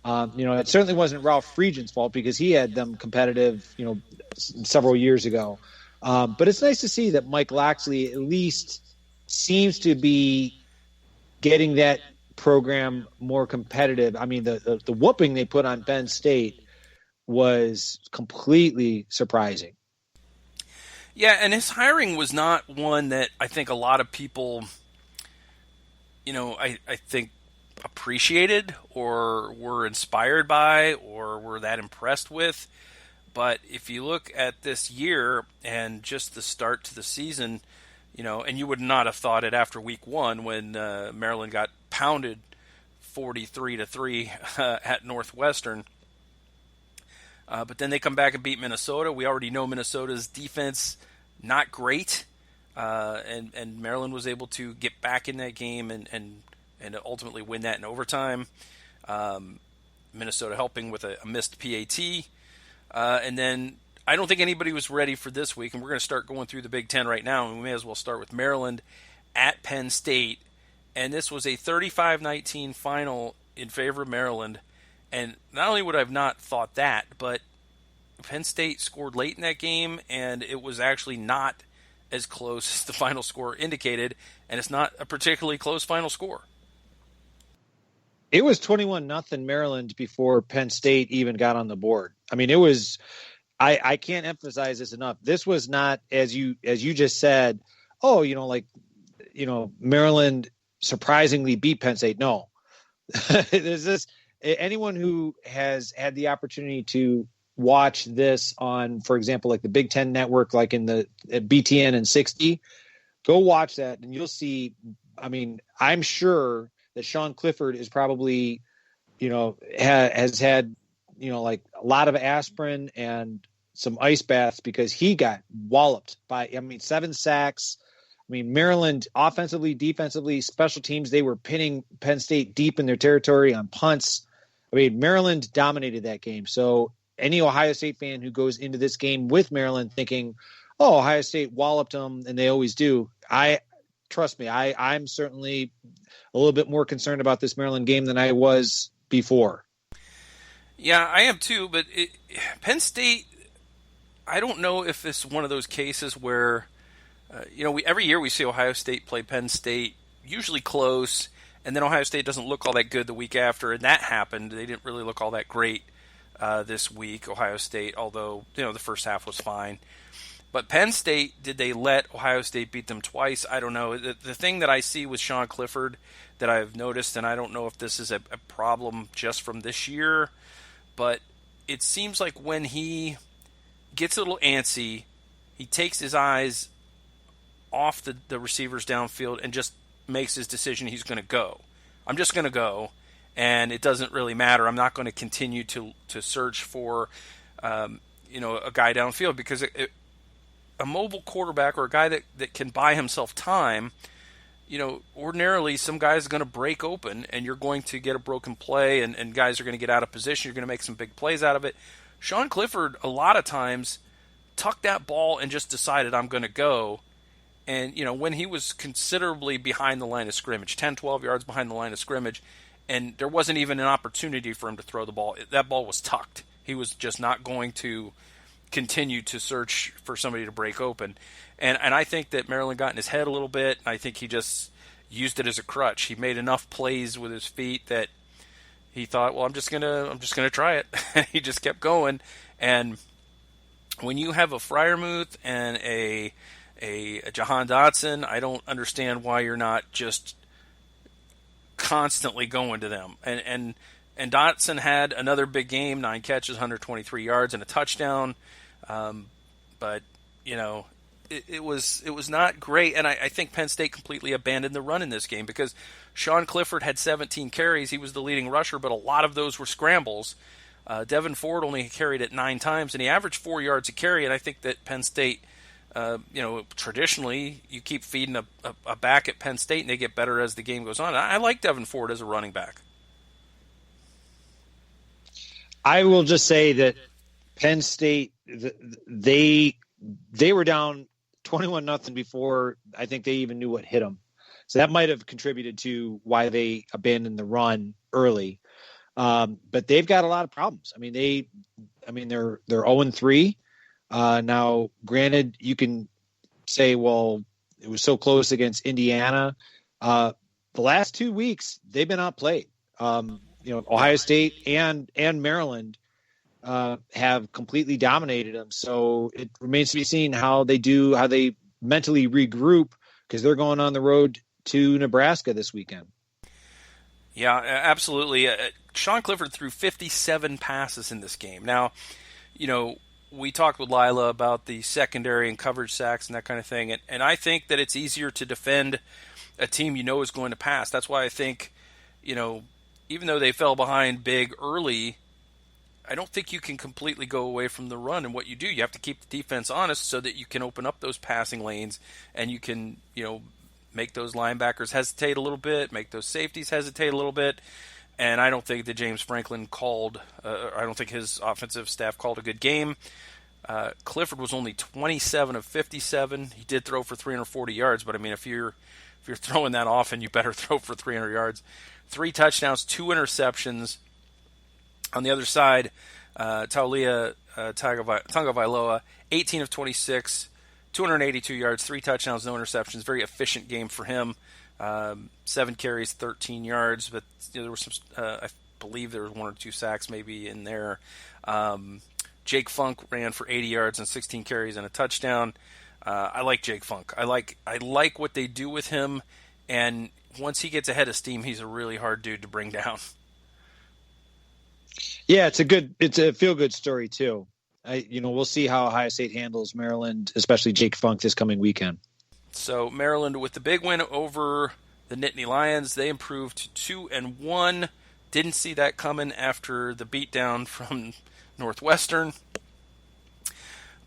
B: It certainly wasn't Ralph Friedgen's fault because he had them competitive, several years ago. But it's nice to see that Mike Loxley at least seems to be getting that program more competitive. I mean, the whooping they put on Penn State was completely surprising.
A: Yeah, and his hiring was not one that I think a lot of people, I think appreciated or were inspired by or were that impressed with. But if you look at this year and just the start to the season, and you would not have thought it after week one when Maryland got pounded 43-3 at Northwestern. But then they come back and beat Minnesota. We already know Minnesota's defense not great, and Maryland was able to get back in that game and ultimately win that in overtime. Minnesota helping with a missed PAT, and then I don't think anybody was ready for this week, and we're going to start going through the Big Ten right now, and we may as well start with Maryland at Penn State. And this was a 35-19 final in favor of Maryland. And not only would I have not thought that, but Penn State scored late in that game, and it was actually not as close as the final score indicated, and it's not a particularly close final score.
B: It was 21-0 Maryland before Penn State even got on the board. I mean, it was – I can't emphasize this enough. This was not, as you just said, Maryland surprisingly beat Penn State. No. There's this – anyone who has had the opportunity to watch this on, for example, like the Big Ten Network, like in the BTN and 60, Go watch that, and you'll see. I mean, I'm sure that Sean Clifford is probably, has had, like a lot of aspirin and some ice baths because he got walloped by, 7 sacks. Maryland offensively, defensively, special teams, they were pinning Penn State deep in their territory on punts. Maryland dominated that game. So any Ohio State fan who goes into this game with Maryland thinking, oh, Ohio State walloped them, and they always do. Trust me, I'm certainly a little bit more concerned about this Maryland game than I was before.
A: Yeah, I am too, but Penn State, I don't know if it's one of those cases where, every year we see Ohio State play Penn State, usually close, and then Ohio State doesn't look all that good the week after, and that happened. They didn't really look all that great this week, Ohio State, although, the first half was fine. But Penn State, did they let Ohio State beat them twice? I don't know. The thing that I see with Sean Clifford that I've noticed, and I don't know if this is a problem just from this year, but it seems like when he gets a little antsy, he takes his eyes off the receivers downfield and just makes his decision he's going to go. I'm just going to go, and it doesn't really matter. I'm not going to continue to search for a guy downfield because a mobile quarterback or a guy that can buy himself time, ordinarily some guy's going to break open and you're going to get a broken play and guys are going to get out of position. You're going to make some big plays out of it. Sean Clifford, a lot of times, tucked that ball and just decided I'm going to go. And, when he was considerably behind the line of scrimmage, 10, 12 yards behind the line of scrimmage, and there wasn't even an opportunity for him to throw the ball, that ball was tucked. He was just not going to continue to search for somebody to break open. And I think that Maryland got in his head a little bit. I think he just used it as a crutch. He made enough plays with his feet that he thought, well, I'm just gonna try it. He just kept going. And when you have a Freiermuth and a Jahan Dotson, I don't understand why you're not just constantly going to them. And Dotson had another big game, 9 catches, 123 yards, and a touchdown. But it was not great, and I think Penn State completely abandoned the run in this game because Sean Clifford had 17 carries. He was the leading rusher, but a lot of those were scrambles. Devin Ford only carried it 9 times, and he averaged 4 yards a carry, and I think that Penn State, traditionally, you keep feeding a back at Penn State, and they get better as the game goes on. I like Devin Ford as a running back.
B: I will just say that Penn State, they were down 21-0 before I think they even knew what hit them. So that might have contributed to why they abandoned the run early. But they've got a lot of problems. They're 0-3. Now, granted, you can say, well, it was so close against Indiana. The last 2 weeks, they've been outplayed. Ohio State and Maryland have completely dominated them. So it remains to be seen how they mentally regroup because they're going on the road to Nebraska this weekend.
A: Yeah, absolutely. Sean Clifford threw 57 passes in this game. Now, we talked with Lila about the secondary and coverage sacks and that kind of thing, and I think that it's easier to defend a team is going to pass. That's why I think, even though they fell behind big early, I don't think you can completely go away from the run. And what you do, you have to keep the defense honest so that you can open up those passing lanes and you can, make those linebackers hesitate a little bit, make those safeties hesitate a little bit. And I don't think that James Franklin I don't think his offensive staff called a good game. Clifford was only 27 of 57. He did throw for 340 yards, but if you're throwing that often, you better throw for 300 yards. 3 touchdowns, 2 interceptions. On the other side, Taulia Tagovailoa, 18 of 26, 282 yards, 3 touchdowns, no interceptions. Very efficient game for him. 7 carries, 13 yards, but there were some. I believe there was 1 or 2 sacks maybe in there. Jake Funk ran for 80 yards and 16 carries and a touchdown. I like Jake Funk. I like what they do with him, and once he gets ahead of steam, he's a really hard dude to bring down.
B: Yeah, it's a feel-good story too. We'll see how Ohio State handles Maryland, especially Jake Funk, this coming weekend.
A: So Maryland with the big win over the Nittany Lions. They improved to 2-1. Didn't see that coming after the beatdown from Northwestern.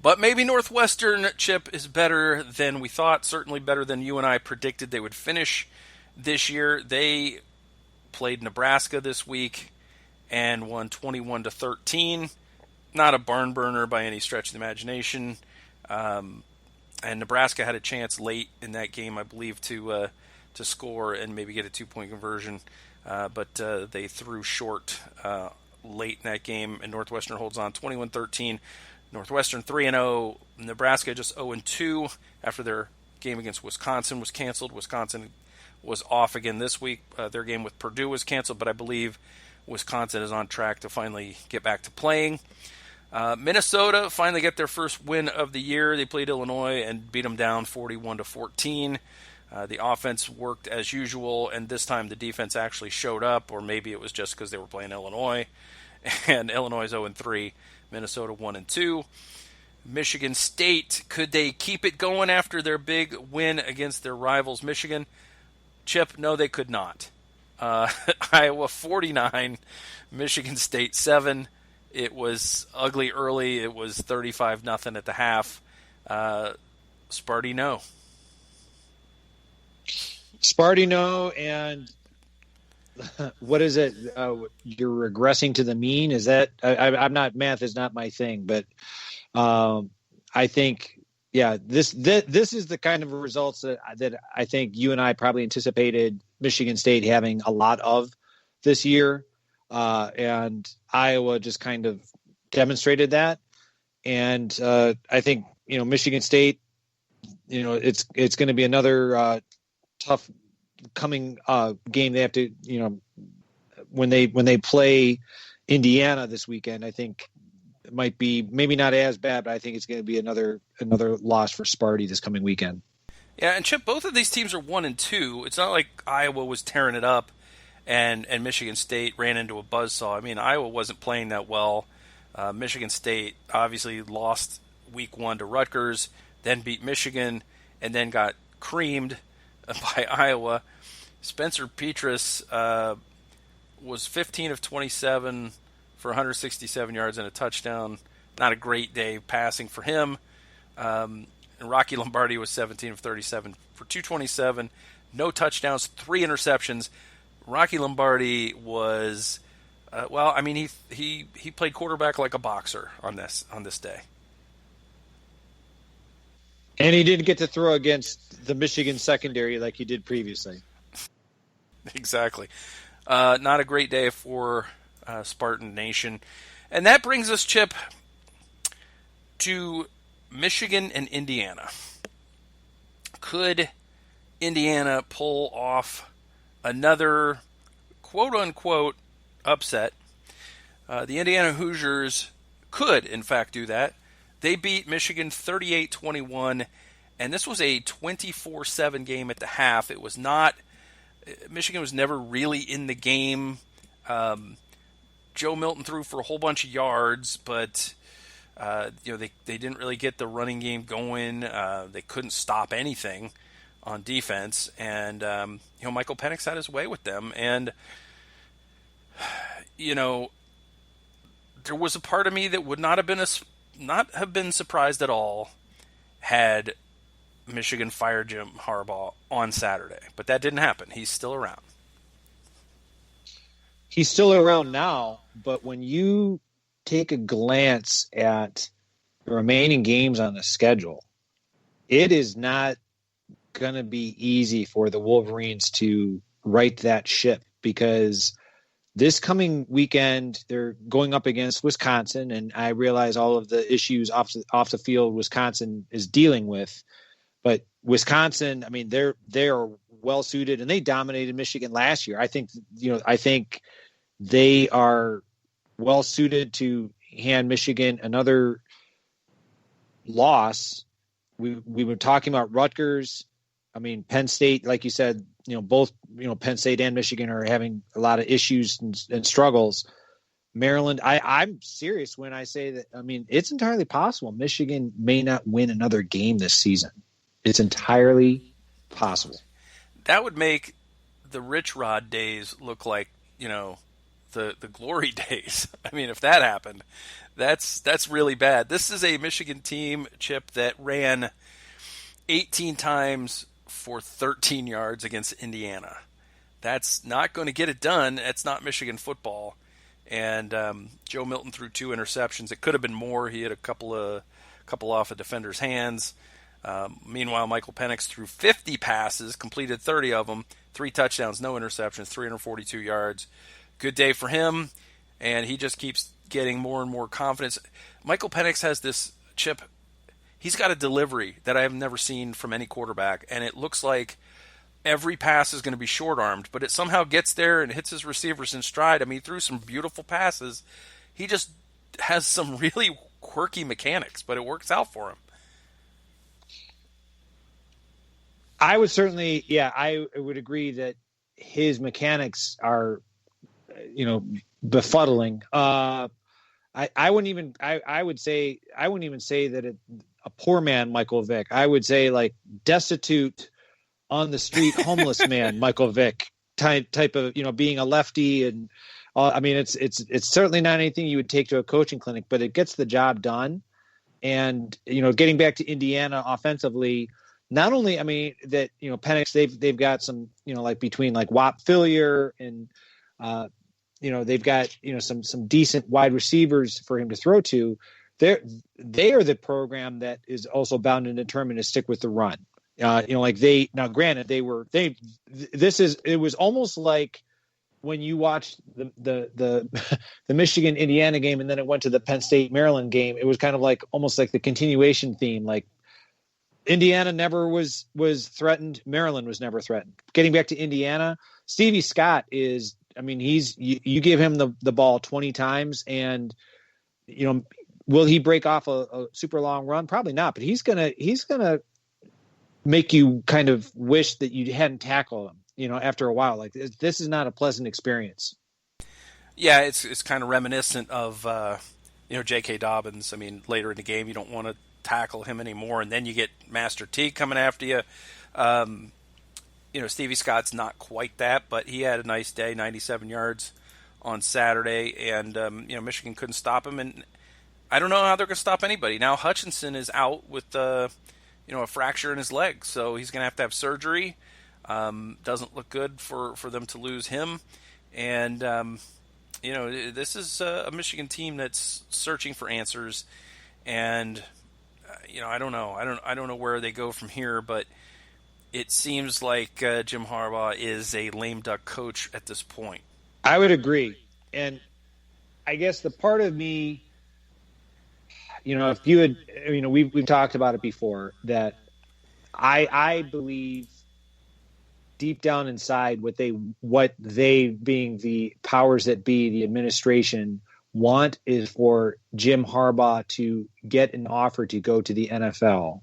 A: But maybe Northwestern, Chip, is better than we thought. Certainly better than you and I predicted they would finish this year. They played Nebraska this week and won 21-13. Not a barn burner by any stretch of the imagination. And Nebraska had a chance late in that game, I believe, to score and maybe get a 2-point conversion. But they threw short late in that game, and Northwestern holds on 21-13. Northwestern 3-0. Nebraska just 0-2 after their game against Wisconsin was canceled. Wisconsin was off again this week. Their game with Purdue was canceled, but I believe Wisconsin is on track to finally get back to playing. Minnesota finally get their first win of the year. They played Illinois and beat them down 41-14. The offense worked as usual, and this time the defense actually showed up, or maybe it was just because they were playing Illinois. And Illinois is 0-3. Minnesota 1-2. Michigan State, could they keep it going after their big win against their rivals Michigan? Chip, no, they could not. Iowa 49, Michigan State 7. It was ugly early. It was 35-0 at the half. Sparty, no.
B: Sparty, no, and what is it? You're regressing to the mean? Is that I'm not, math is not my thing, but I think, yeah, this is the kind of results that I think you and I probably anticipated Michigan State having a lot of this year, and Iowa just kind of demonstrated that. And I think, Michigan State, it's going to be another tough coming game. They have to, when they play Indiana this weekend, I think it might be maybe not as bad, but I think it's going to be another loss for Sparty this coming weekend.
A: Yeah, and Chip, both of these teams are 1-2. It's not like Iowa was tearing it up and Michigan State ran into a buzzsaw. I mean, Iowa wasn't playing that well. Michigan State obviously lost week 1 to Rutgers, then beat Michigan, and then got creamed by Iowa. Spencer Petras was 15 of 27 for 167 yards and a touchdown. Not a great day passing for him. And Rocky Lombardi was 17 of 37 for 227. No touchdowns, 3 interceptions. Rocky Lombardi was, he played quarterback like a boxer on this day.
B: And he didn't get to throw against the Michigan secondary like he did previously.
A: Exactly. Not a great day for Spartan Nation. And that brings us, Chip, to Michigan and Indiana. Could Indiana pull off another quote-unquote upset? The Indiana Hoosiers could, in fact, do that. They beat Michigan 38-21, and this was a 24-7 game at the half. It was not – Michigan was never really in the game. Joe Milton threw for a whole bunch of yards, but they didn't really get the running game going. They couldn't stop anything on defense, and Michael Penix had his way with them. And there was a part of me that would not have been surprised at all had Michigan fired Jim Harbaugh on Saturday, but that didn't happen. He's still around.
B: He's still around now, but when you take a glance at the remaining games on the schedule, it is not going to be easy for the Wolverines to right that ship, because this coming weekend they're going up against Wisconsin, and I realize all of the issues off the field Wisconsin is dealing with, but Wisconsin, I mean, they are well suited, and they dominated Michigan last year. I think they are well suited to hand Michigan another loss. We were talking about Rutgers. I mean, Penn State, like you said, both Penn State and Michigan are having a lot of issues and struggles. Maryland, I'm serious when I say that. I mean, it's entirely possible Michigan may not win another game this season. It's entirely possible.
A: That would make the Rich Rod days look like, the glory days. I mean, if that happened, that's really bad. This is a Michigan team, Chip, that ran 18 times for 13 yards against Indiana. That's not going to get it done. That's not Michigan football. And Joe Milton threw 2 interceptions. It could have been more. He had a couple off a defender's hands. Meanwhile, Michael Penix threw 50 passes, completed 30 of them, 3 touchdowns, no interceptions, 342 yards. Good day for him, and he just keeps getting more and more confidence. Michael Penix has this, Chip, he's got a delivery that I have never seen from any quarterback, and it looks like every pass is going to be short-armed, but it somehow gets there and hits his receivers in stride. I mean, he threw some beautiful passes. He just has some really quirky mechanics, but it works out for him.
B: I would certainly, I would agree that his mechanics are, befuddling. I wouldn't even say that a poor man, Michael Vick. I would say like destitute, on the street, homeless man, Michael Vick type of, being a lefty. And it's certainly not anything you would take to a coaching clinic, but it gets the job done. And, getting back to Indiana offensively, not only, that, Penix, they've got some, between Whop Hilliard and, they've got, some decent wide receivers for him to throw to. They are the program that is also bound and determined to stick with the run. Granted, it was almost like when you watched the Michigan Indiana game and then it went to the Penn State Maryland game. It was kind of almost like the continuation theme, like Indiana never was threatened. Maryland was never threatened. Getting back to Indiana, Stevie Scott is, you give him the ball 20 times and, will he break off a super long run? Probably not, but he's going to make you kind of wish that you hadn't tackled him, after a while. Like this is not a pleasant experience.
A: Yeah. It's kind of reminiscent of, J.K. Dobbins. Later in the game, you don't want to tackle him anymore, and then you get Master T coming after you. Stevie Scott's not quite that, but he had a nice day, 97 yards on Saturday, and Michigan couldn't stop him, and I don't know how they're going to stop anybody. Now Hutchinson is out with a fracture in his leg, so he's going to have surgery. Doesn't look good for them to lose him, and this is a Michigan team that's searching for answers, and I don't know. I don't know where they go from here, but it seems like Jim Harbaugh is a lame duck coach at this point.
B: I would agree. And I guess the part of me, if you had, we've talked about it before, that I believe deep down inside what they being the powers that be, the administration, want is for Jim Harbaugh to get an offer to go to the NFL.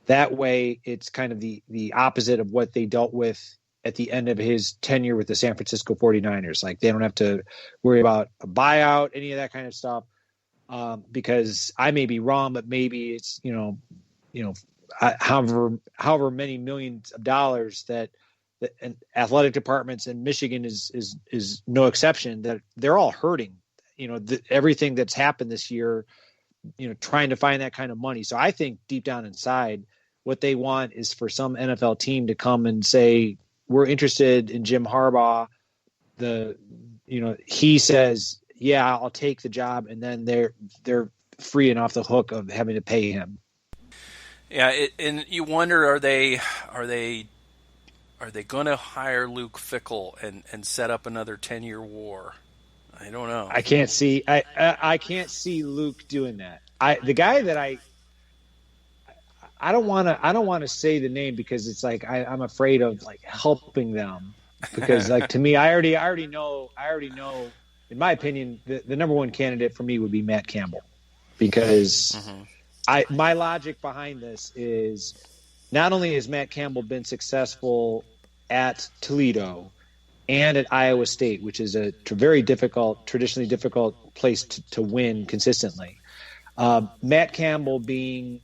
B: That way, it's kind of the opposite of what they dealt with at the end of his tenure with the San Francisco 49ers. Like, they don't have to worry about a buyout, any of that kind of stuff, because I may be wrong, but maybe it's, however many millions of dollars that and athletic departments in Michigan is no exception, that they're all hurting. Everything that's happened this year, trying to find that kind of money. So I think deep down inside, what they want is for some NFL team to come and say, we're interested in Jim Harbaugh. He says, yeah, I'll take the job. And then they're free and off the hook of having to pay him.
A: Yeah. And you wonder, are they going to hire Luke Fickell and set up another 10-year war? I don't know.
B: I can't see. I can't see Luke doing that. The guy that I don't want to say the name because it's like I'm afraid of helping them, because to me I already know. In my opinion, the number one candidate for me would be Matt Campbell, because my logic behind this is not only has Matt Campbell been successful at Toledo and at Iowa State, which is a traditionally difficult place to win consistently. Matt Campbell being,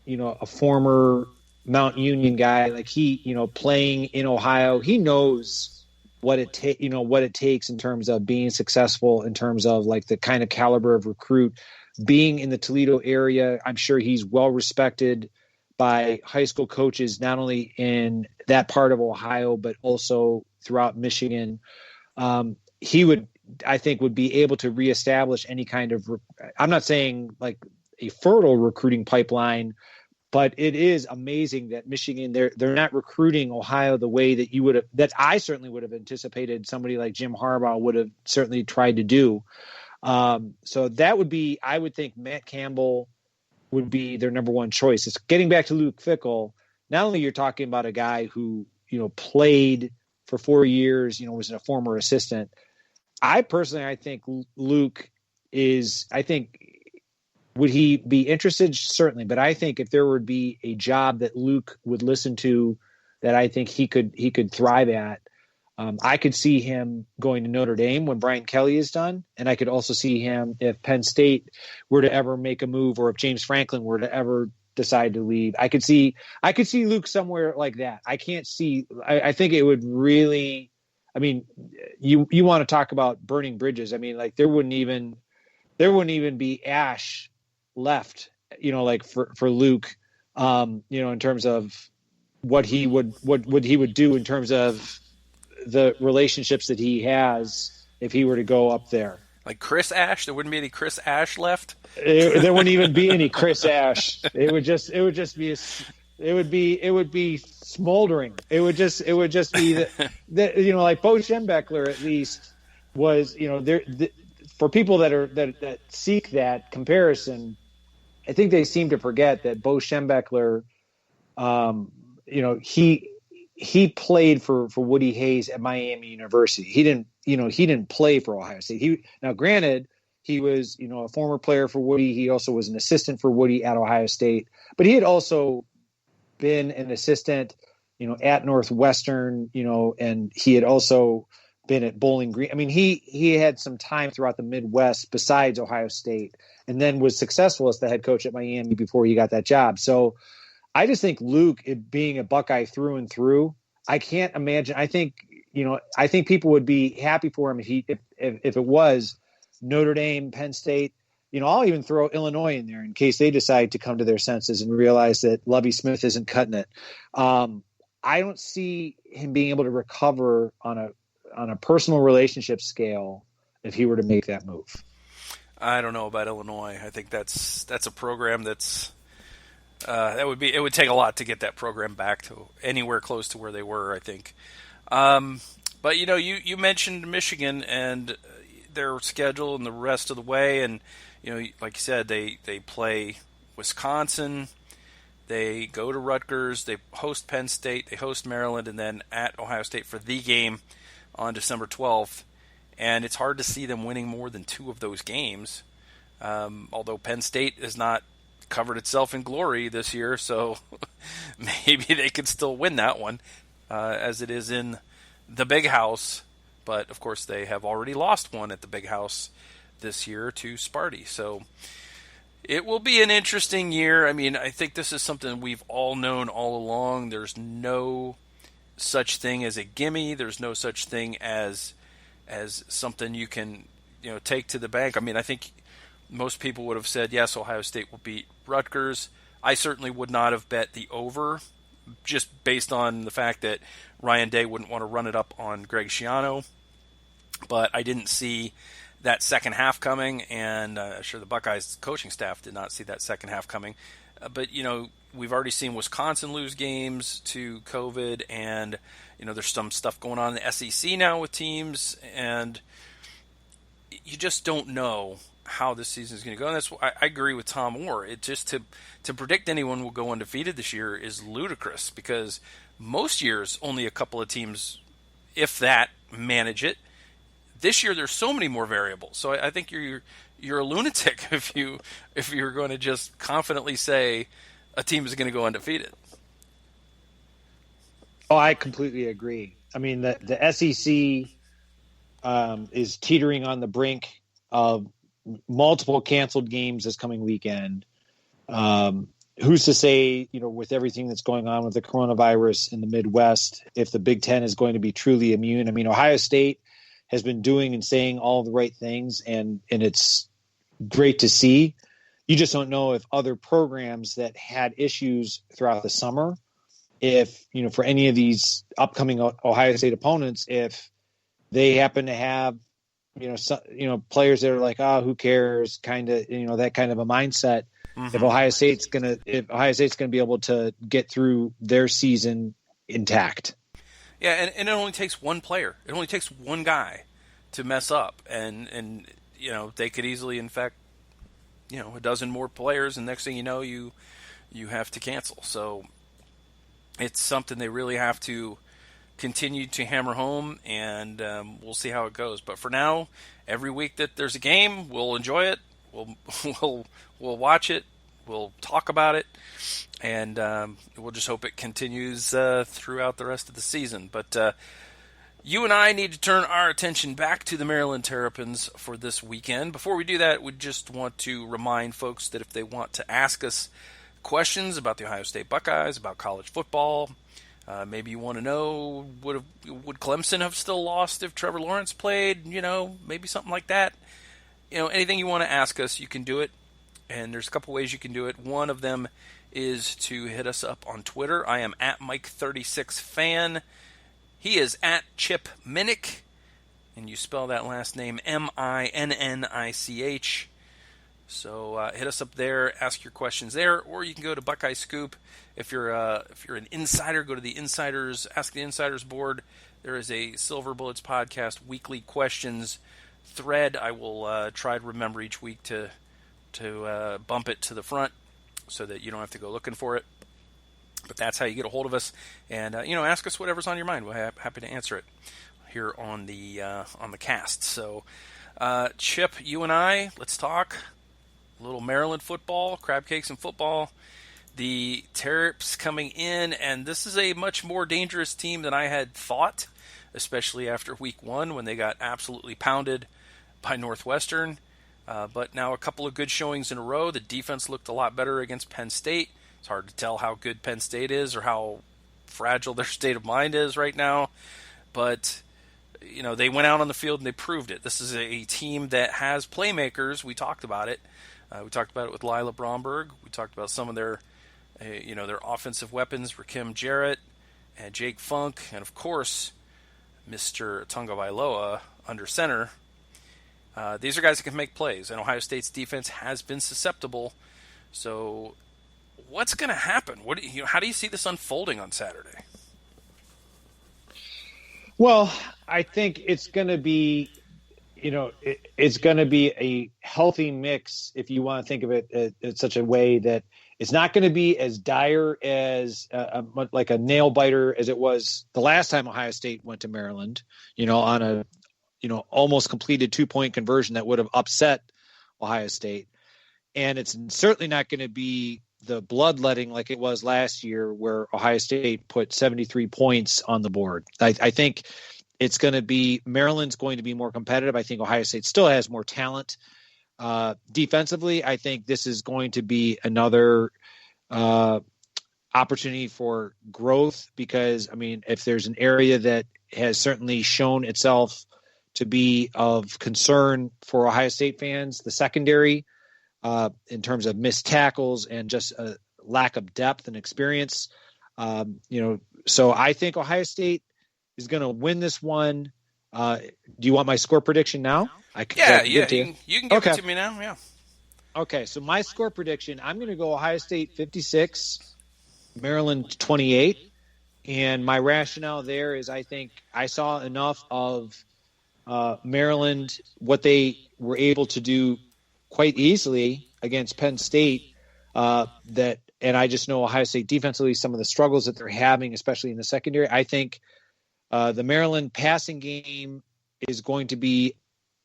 B: a former Mount Union guy. Like he, playing in Ohio, he knows what it takes in terms of being successful, in terms of like the kind of caliber of recruit. Being in the Toledo area, I'm sure he's well respected by high school coaches, not only in that part of Ohio, but also throughout Michigan. He would, I think, would be able to reestablish any kind of, I'm not saying like a fertile recruiting pipeline, but it is amazing that Michigan, they're not recruiting Ohio the way that you would have, that I certainly would have anticipated somebody like Jim Harbaugh would have certainly tried to do. So that would be, I would think Matt Campbell would be their number one choice. It's getting back to Luke Fickell. Not only you're talking about a guy who, played for 4 years, was a former assistant. I think Luke is, would he be interested? Certainly. But I think if there would be a job that Luke would listen to, that I think he could thrive at, I could see him going to Notre Dame when Brian Kelly is done. And I could also see him if Penn State were to ever make a move, or if James Franklin were to ever decide to leave. I could see Luke somewhere like that. I think it would really, you want to talk about burning bridges. Like there wouldn't even be ash left, like for Luke, in terms of what he would do in terms of the relationships that he has if he were to go up there.
A: Like Chris Ash, there wouldn't be any Chris Ash left.
B: There wouldn't even be any Chris Ash. It would be smoldering. It would just be that like Bo Schembechler at least was, for people that seek that comparison, I think they seem to forget that Bo Schembechler, he played for Woody Hayes at Miami University. He didn't play for Ohio State. Now granted, he was, a former player for Woody. He also was an assistant for Woody at Ohio State, but he had also been an assistant, at Northwestern, and he had also been at Bowling Green. He had some time throughout the Midwest besides Ohio State, and then was successful as the head coach at Miami before he got that job. So I just think Luke, being a Buckeye through and through, I can't imagine. I think people would be happy for him if it was Notre Dame, Penn State. I'll even throw Illinois in there in case they decide to come to their senses and realize that Lovie Smith isn't cutting it. I don't see him being able to recover on a personal relationship scale if he were to make that move.
A: I don't know about Illinois. I think that's a program that's it would take a lot to get that program back to anywhere close to where they were, I think. But you mentioned Michigan and their schedule and the rest of the way, and like you said, they play Wisconsin, they go to Rutgers, they host Penn State, they host Maryland, and then at Ohio State for the game on December 12th. And it's hard to see them winning more than 2 of those games, although Penn State has not covered itself in glory this year, so maybe they could still win that one, as it is in the Big House. But, of course, they have already lost one at the Big House this year to Sparty. So it will be an interesting year. I think this is something we've all known all along. There's no such thing as a gimme. There's no such thing as something you can take to the bank. I think most people would have said, yes, Ohio State will beat Rutgers. I certainly would not have bet the over, just based on the fact that Ryan Day wouldn't want to run it up on Greg Schiano. But I didn't see that second half coming, and I'm sure the Buckeyes coaching staff did not see that second half coming. But, we've already seen Wisconsin lose games to COVID, and, there's some stuff going on in the SEC now with teams, and you just don't know how this season is going to go. And that's I agree with Tom Orr. It just to predict anyone will go undefeated this year is ludicrous, because most years only a couple of teams, if that, manage it. This year there's so many more variables. So I think you're a lunatic if you're going to just confidently say a team is going to go undefeated.
B: Oh, I completely agree. The SEC is teetering on the brink of multiple canceled games this coming weekend. who's to say, with everything that's going on with the coronavirus in the Midwest, if the Big Ten is going to be truly immune. I mean, Ohio State has been doing and saying all the right things, and it's great to see. You just don't know if other programs that had issues throughout the summer, if, for any of these upcoming Ohio State opponents, if they happen to have, players that are like, oh, who cares, kind of, that kind of a mindset.
A: Mm-hmm.
B: If Ohio State's gonna be able to get through their season intact.
A: Yeah, and it only takes one player. It only takes one guy to mess up, and they could easily infect a dozen more players, and next thing you know, you have to cancel. So it's something they really have to continue to hammer home, and we'll see how it goes. But for now, every week that there's a game, we'll enjoy it. We'll watch it. We'll talk about it, and we'll just hope it continues throughout the rest of the season. But you and I need to turn our attention back to the Maryland Terrapins for this weekend. Before we do that, we just want to remind folks that if they want to ask us questions about the Ohio State Buckeyes, about college football, maybe you want to know, would Clemson have still lost if Trevor Lawrence played? Maybe something like that. Anything you want to ask us, you can do it. And there's a couple ways you can do it. One of them is to hit us up on Twitter. I am at Mike36Fan. He is at Chip Minnich. And you spell that last name Minnich. So hit us up there, ask your questions there, or you can go to Buckeye Scoop. If you're an insider, go to the Insiders, Ask the Insiders board. There is a Silver Bullets Podcast weekly questions thread. I will try to remember each week to bump it to the front so that you don't have to go looking for it. But that's how you get a hold of us, and ask us whatever's on your mind. We're happy to answer it here on the cast. So, Chip, you and I, let's talk a little Maryland football, crab cakes and football. The Terps coming in, and this is a much more dangerous team than I had thought, especially after week 1 when they got absolutely pounded by Northwestern. But now a couple of good showings in a row. The defense looked a lot better against Penn State. It's hard to tell how good Penn State is or how fragile their state of mind is right now. But, they went out on the field and they proved it. This is a team that has playmakers. We talked about it. We talked about it with Lila Bromberg. We talked about some of their offensive weapons, Rakim Jarrett and Jake Funk, and, of course, Mr. Tagovailoa under center. These are guys that can make plays, and Ohio State's defense has been susceptible. So what's going to happen? How do you see this unfolding on Saturday?
B: Well, I think it's going to be, it's going to be a healthy mix if you want to think of it in such a way that it's not going to be as dire as like a nail biter as it was the last time Ohio State went to Maryland, on a almost completed 2-point conversion that would have upset Ohio State. And it's certainly not going to be the bloodletting like it was last year where Ohio State put 73 points on the board. I think it's going to be, Maryland's going to be more competitive. I think Ohio State still has more talent. Defensively, I think this is going to be another opportunity for growth because, if there's an area that has certainly shown itself to be of concern for Ohio State fans, the secondary, in terms of missed tackles and just a lack of depth and experience. So I think Ohio State is going to win this one. Do you want my score prediction now?
A: You can give it to me now. Yeah.
B: Okay. So my score prediction, I'm going to go Ohio State 56, Maryland 28. And my rationale there is I think I saw enough of Maryland, what they were able to do quite easily against Penn State, and I just know Ohio State defensively, some of the struggles that they're having, especially in the secondary. I think the Maryland passing game is going to be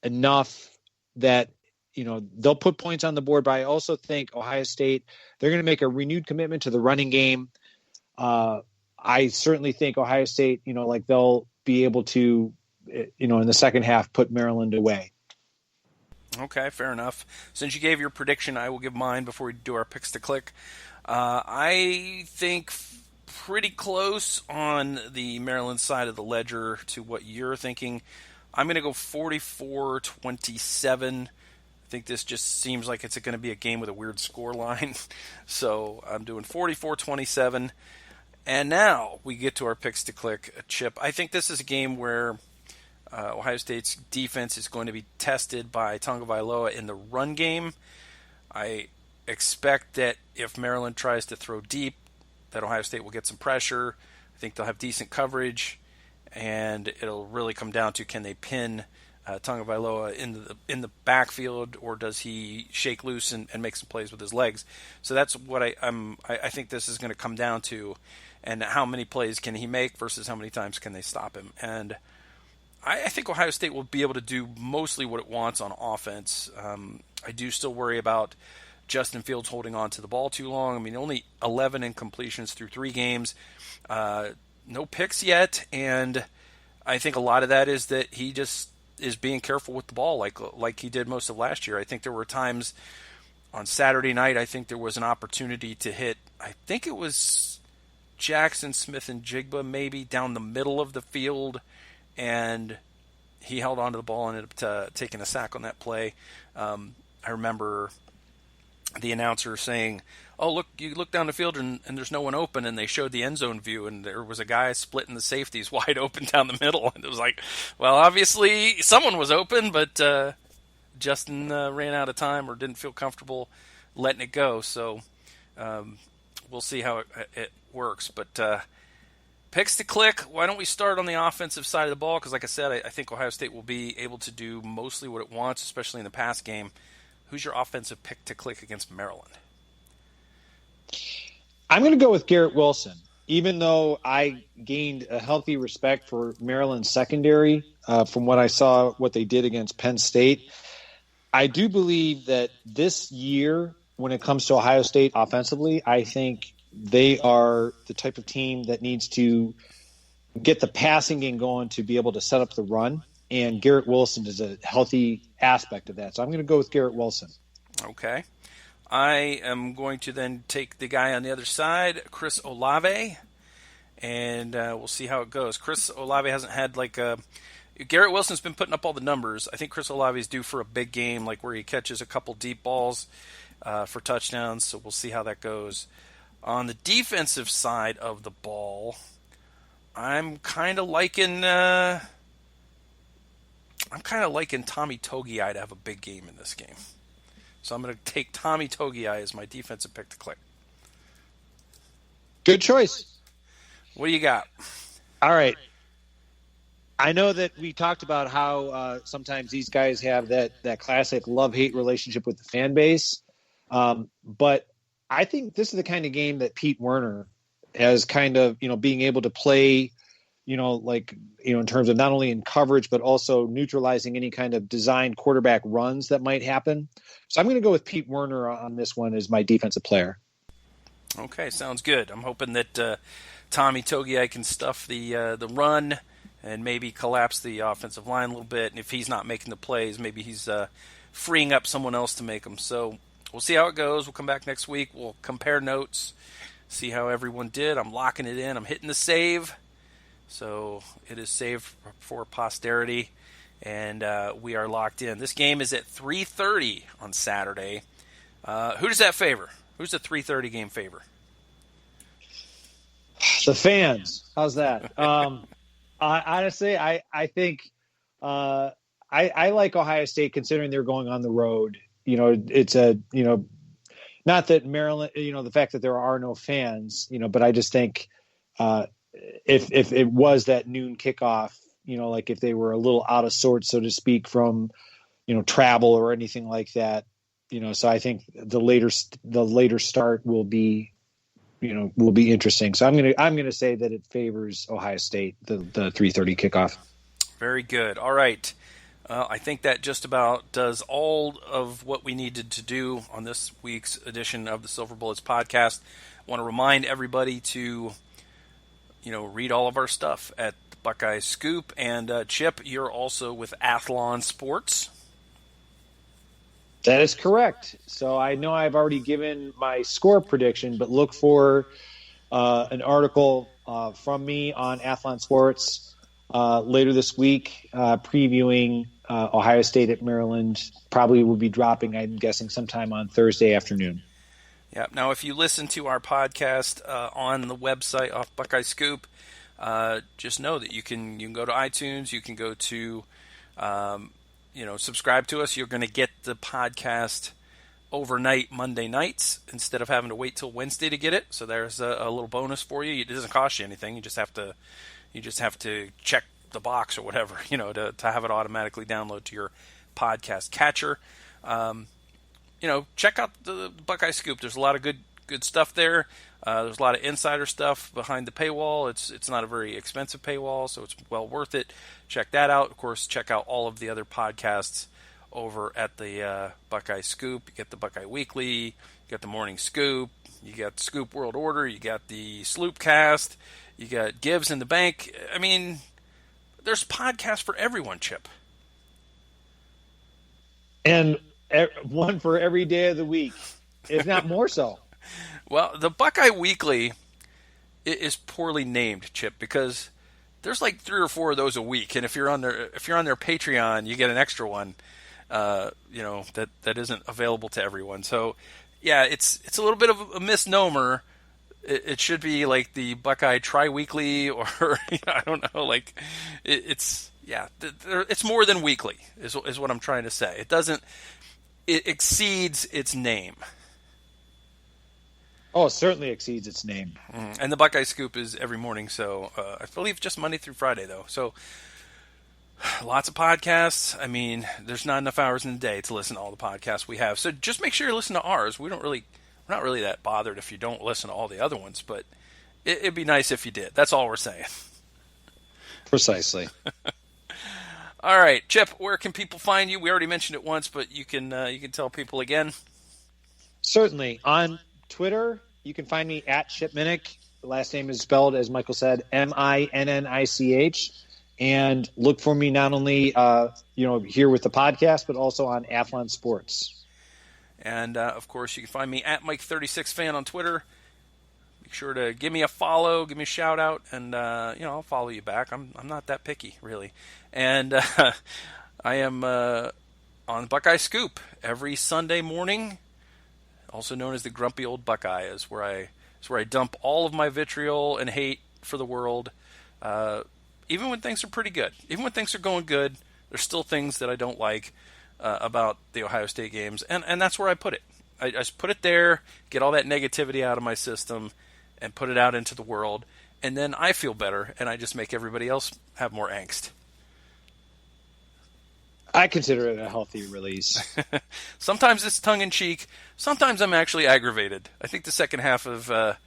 B: enough that, they'll put points on the board, but I also think Ohio State, they're going to make a renewed commitment to the running game. I certainly think Ohio State, they'll be able to, in the second half, put Maryland away.
A: Okay, fair enough. Since you gave your prediction, I will give mine before we do our picks to click. I think pretty close on the Maryland side of the ledger to what you're thinking. I'm going to go 44-27. I think this just seems like it's going to be a game with a weird score line. So I'm doing 44-27. And now we get to our picks to click. Chip, I think this is a game where Ohio State's defense is going to be tested by Tagovailoa in the run game. I expect that if Maryland tries to throw deep, that Ohio State will get some pressure. I think they'll have decent coverage, and it'll really come down to, can they pin Tagovailoa in the backfield, or does he shake loose and make some plays with his legs? So that's what I think this is going to come down to, and how many plays can he make versus how many times can they stop him. And I think Ohio State will be able to do mostly what it wants on offense. I do still worry about Justin Fields holding on to the ball too long. I mean, only 11 incompletions through 3 games. No picks yet, and I think a lot of that is that he just is being careful with the ball like he did most of last year. I think there were times on Saturday night, I think there was an opportunity to hit, I think it was Jackson, Smith, and Jigba maybe down the middle of the field, and he held onto the ball and ended up taking a sack on that play. I remember the announcer saying, "Oh, look, you look down the field and there's no one open," and they showed the end zone view, and there was a guy splitting the safeties wide open down the middle, and it was like, well, obviously someone was open, but Justin ran out of time or didn't feel comfortable letting it go. So we'll see how it works, but picks to click. Why don't we start on the offensive side of the ball? Because like I said, I think Ohio State will be able to do mostly what it wants, especially in the pass game. Who's your offensive pick to click against Maryland?
B: I'm going to go with Garrett Wilson. Even though I gained a healthy respect for Maryland's secondary from what I saw, what they did against Penn State, I do believe that this year, when it comes to Ohio State offensively, I think they are the type of team that needs to get the passing game going to be able to set up the run. And Garrett Wilson is a healthy aspect of that. So I'm going to go with Garrett Wilson.
A: Okay. I am going to then take the guy on the other side, Chris Olave, and we'll see how it goes. Chris Olave hasn't had Garrett Wilson's been putting up all the numbers. I think Chris Olave is due for a big game, like where he catches a couple deep balls for touchdowns, so we'll see how that goes. On the defensive side of the ball, I'm kind of liking Tommy Togiai to have a big game in this game. So I'm going to take Tommy Togiai as my defensive pick to click.
B: Good choice.
A: What do you got?
B: All right. I know that we talked about how sometimes these guys have that classic love-hate relationship with the fan base. But I think this is the kind of game that Pete Werner has kind of, being able to play, in terms of not only in coverage, but also neutralizing any kind of designed quarterback runs that might happen. So I'm going to go with Pete Werner on this one as my defensive player.
A: Okay, sounds good. I'm hoping that Tommy Togiai can stuff the run and maybe collapse the offensive line a little bit. And if he's not making the plays, maybe he's freeing up someone else to make them. So we'll see how it goes. We'll come back next week. We'll compare notes, see how everyone did. I'm locking it in. I'm hitting the save. So it is saved for posterity, and we are locked in. This game is at 3:30 on Saturday. Who does that favor? Who's the 3:30 game favor?
B: The fans. How's that? Honestly, I think I like Ohio State considering they're going on the road. It's not that Maryland, the fact that there are no fans, but I just think if it was that noon kickoff, like if they were a little out of sorts, so to speak, from, travel or anything like that, so I think the later start will be interesting. So I'm going to say that it favors Ohio State, the 3:30 kickoff.
A: Very good. All right. I think that just about does all of what we needed to do on this week's edition of the Silver Bullets podcast. I want to remind everybody to read all of our stuff at the Buckeye Scoop. And Chip, you're also with Athlon Sports.
B: That is correct. So I know I've already given my score prediction, but look for an article from me on Athlon Sports later this week previewing Ohio State at Maryland. Probably will be dropping, I'm guessing, sometime on Thursday afternoon.
A: Yeah. Now, if you listen to our podcast on the website off Buckeye Scoop, just know that you can go to iTunes. You can go to subscribe to us. You're going to get the podcast overnight Monday nights instead of having to wait till Wednesday to get it. So there's a little bonus for you. It doesn't cost you anything. You just have to check the box or whatever, to have it automatically download to your podcast catcher. Check out the Buckeye Scoop. There's a lot of good stuff there. There's a lot of insider stuff behind the paywall. It's not a very expensive paywall, so it's well worth it. Check that out. Of course, check out all of the other podcasts over at the Buckeye Scoop. You get the Buckeye Weekly, you got the Morning Scoop, you got Scoop World Order, you got the Sloopcast, you got Gibbs in the Bank. I mean, there's podcasts for everyone, Chip.
B: And one for every day of the week, if not more so.
A: Well, the Buckeye Weekly is poorly named, Chip, because there's like 3 or 4 of those a week, and if you're on their Patreon, you get an extra one. That isn't available to everyone. So, yeah, it's a little bit of a misnomer. It should be like the Buckeye Tri-Weekly, or I don't know. Like it's more than weekly is what I'm trying to say. It exceeds its name.
B: Oh, it certainly exceeds its name.
A: Mm-hmm. And the Buckeye Scoop is every morning, so I believe just Monday through Friday, though. So lots of podcasts. I mean, there's not enough hours in the day to listen to all the podcasts we have. So just make sure you listen to ours. We're not really that bothered if you don't listen to all the other ones, but it'd be nice if you did. That's all we're saying.
B: Precisely.
A: All right, Chip, where can people find you? We already mentioned it once, but you can tell people again.
B: Certainly. On Twitter, you can find me at Chip Minnich. The last name is spelled, as Michael said, Minnich. And look for me not only here with the podcast, but also on Athlon Sports.
A: And of course, you can find me at Mike36Fan on Twitter. Make sure to give me a follow, give me a shout out, and I'll follow you back. I'm not that picky, really. And I am on Buckeye Scoop every Sunday morning, also known as the Grumpy Old Buckeye, is where I dump all of my vitriol and hate for the world. Even when things are pretty good, even when things are going good, there's still things that I don't like about the Ohio State games, and that's where I put it. I just put it there, get all that negativity out of my system, and put it out into the world, and then I feel better, and I just make everybody else have more angst.
B: I consider it a healthy release.
A: Sometimes it's tongue-in-cheek. Sometimes I'm actually aggravated. I think the second half of the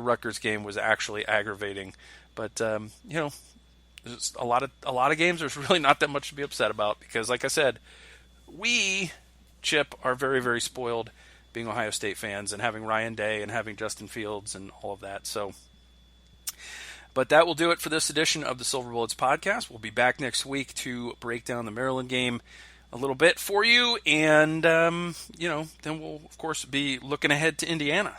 A: Rutgers game was actually aggravating, but there's a lot of games there's really not that much to be upset about because, like I said, we, Chip, are very, very spoiled being Ohio State fans and having Ryan Day and having Justin Fields and all of that. So, but that will do it for this edition of the Silver Bullets podcast. We'll be back next week to break down the Maryland game a little bit for you, and then we'll of course be looking ahead to Indiana,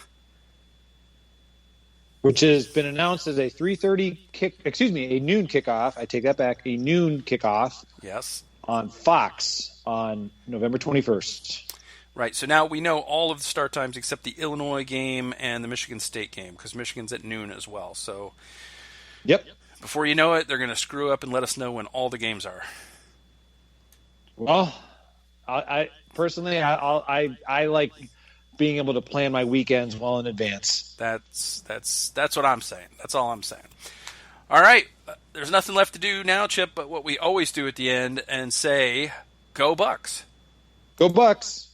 B: which has been announced as a a noon kickoff. I take that back. A noon kickoff.
A: Yes.
B: On Fox on November 21st.
A: Right. So now we know all of the start times except the Illinois game and the Michigan State game because Michigan's at noon as well. So,
B: yep.
A: Before you know it, they're going to screw up and let us know when all the games are.
B: Well, I personally, I like being able to plan my weekends well in advance.
A: That's what I'm saying. That's all I'm saying. All right. There's nothing left to do now, Chip, but what we always do at the end and say, go Bucks.
B: Go Bucks.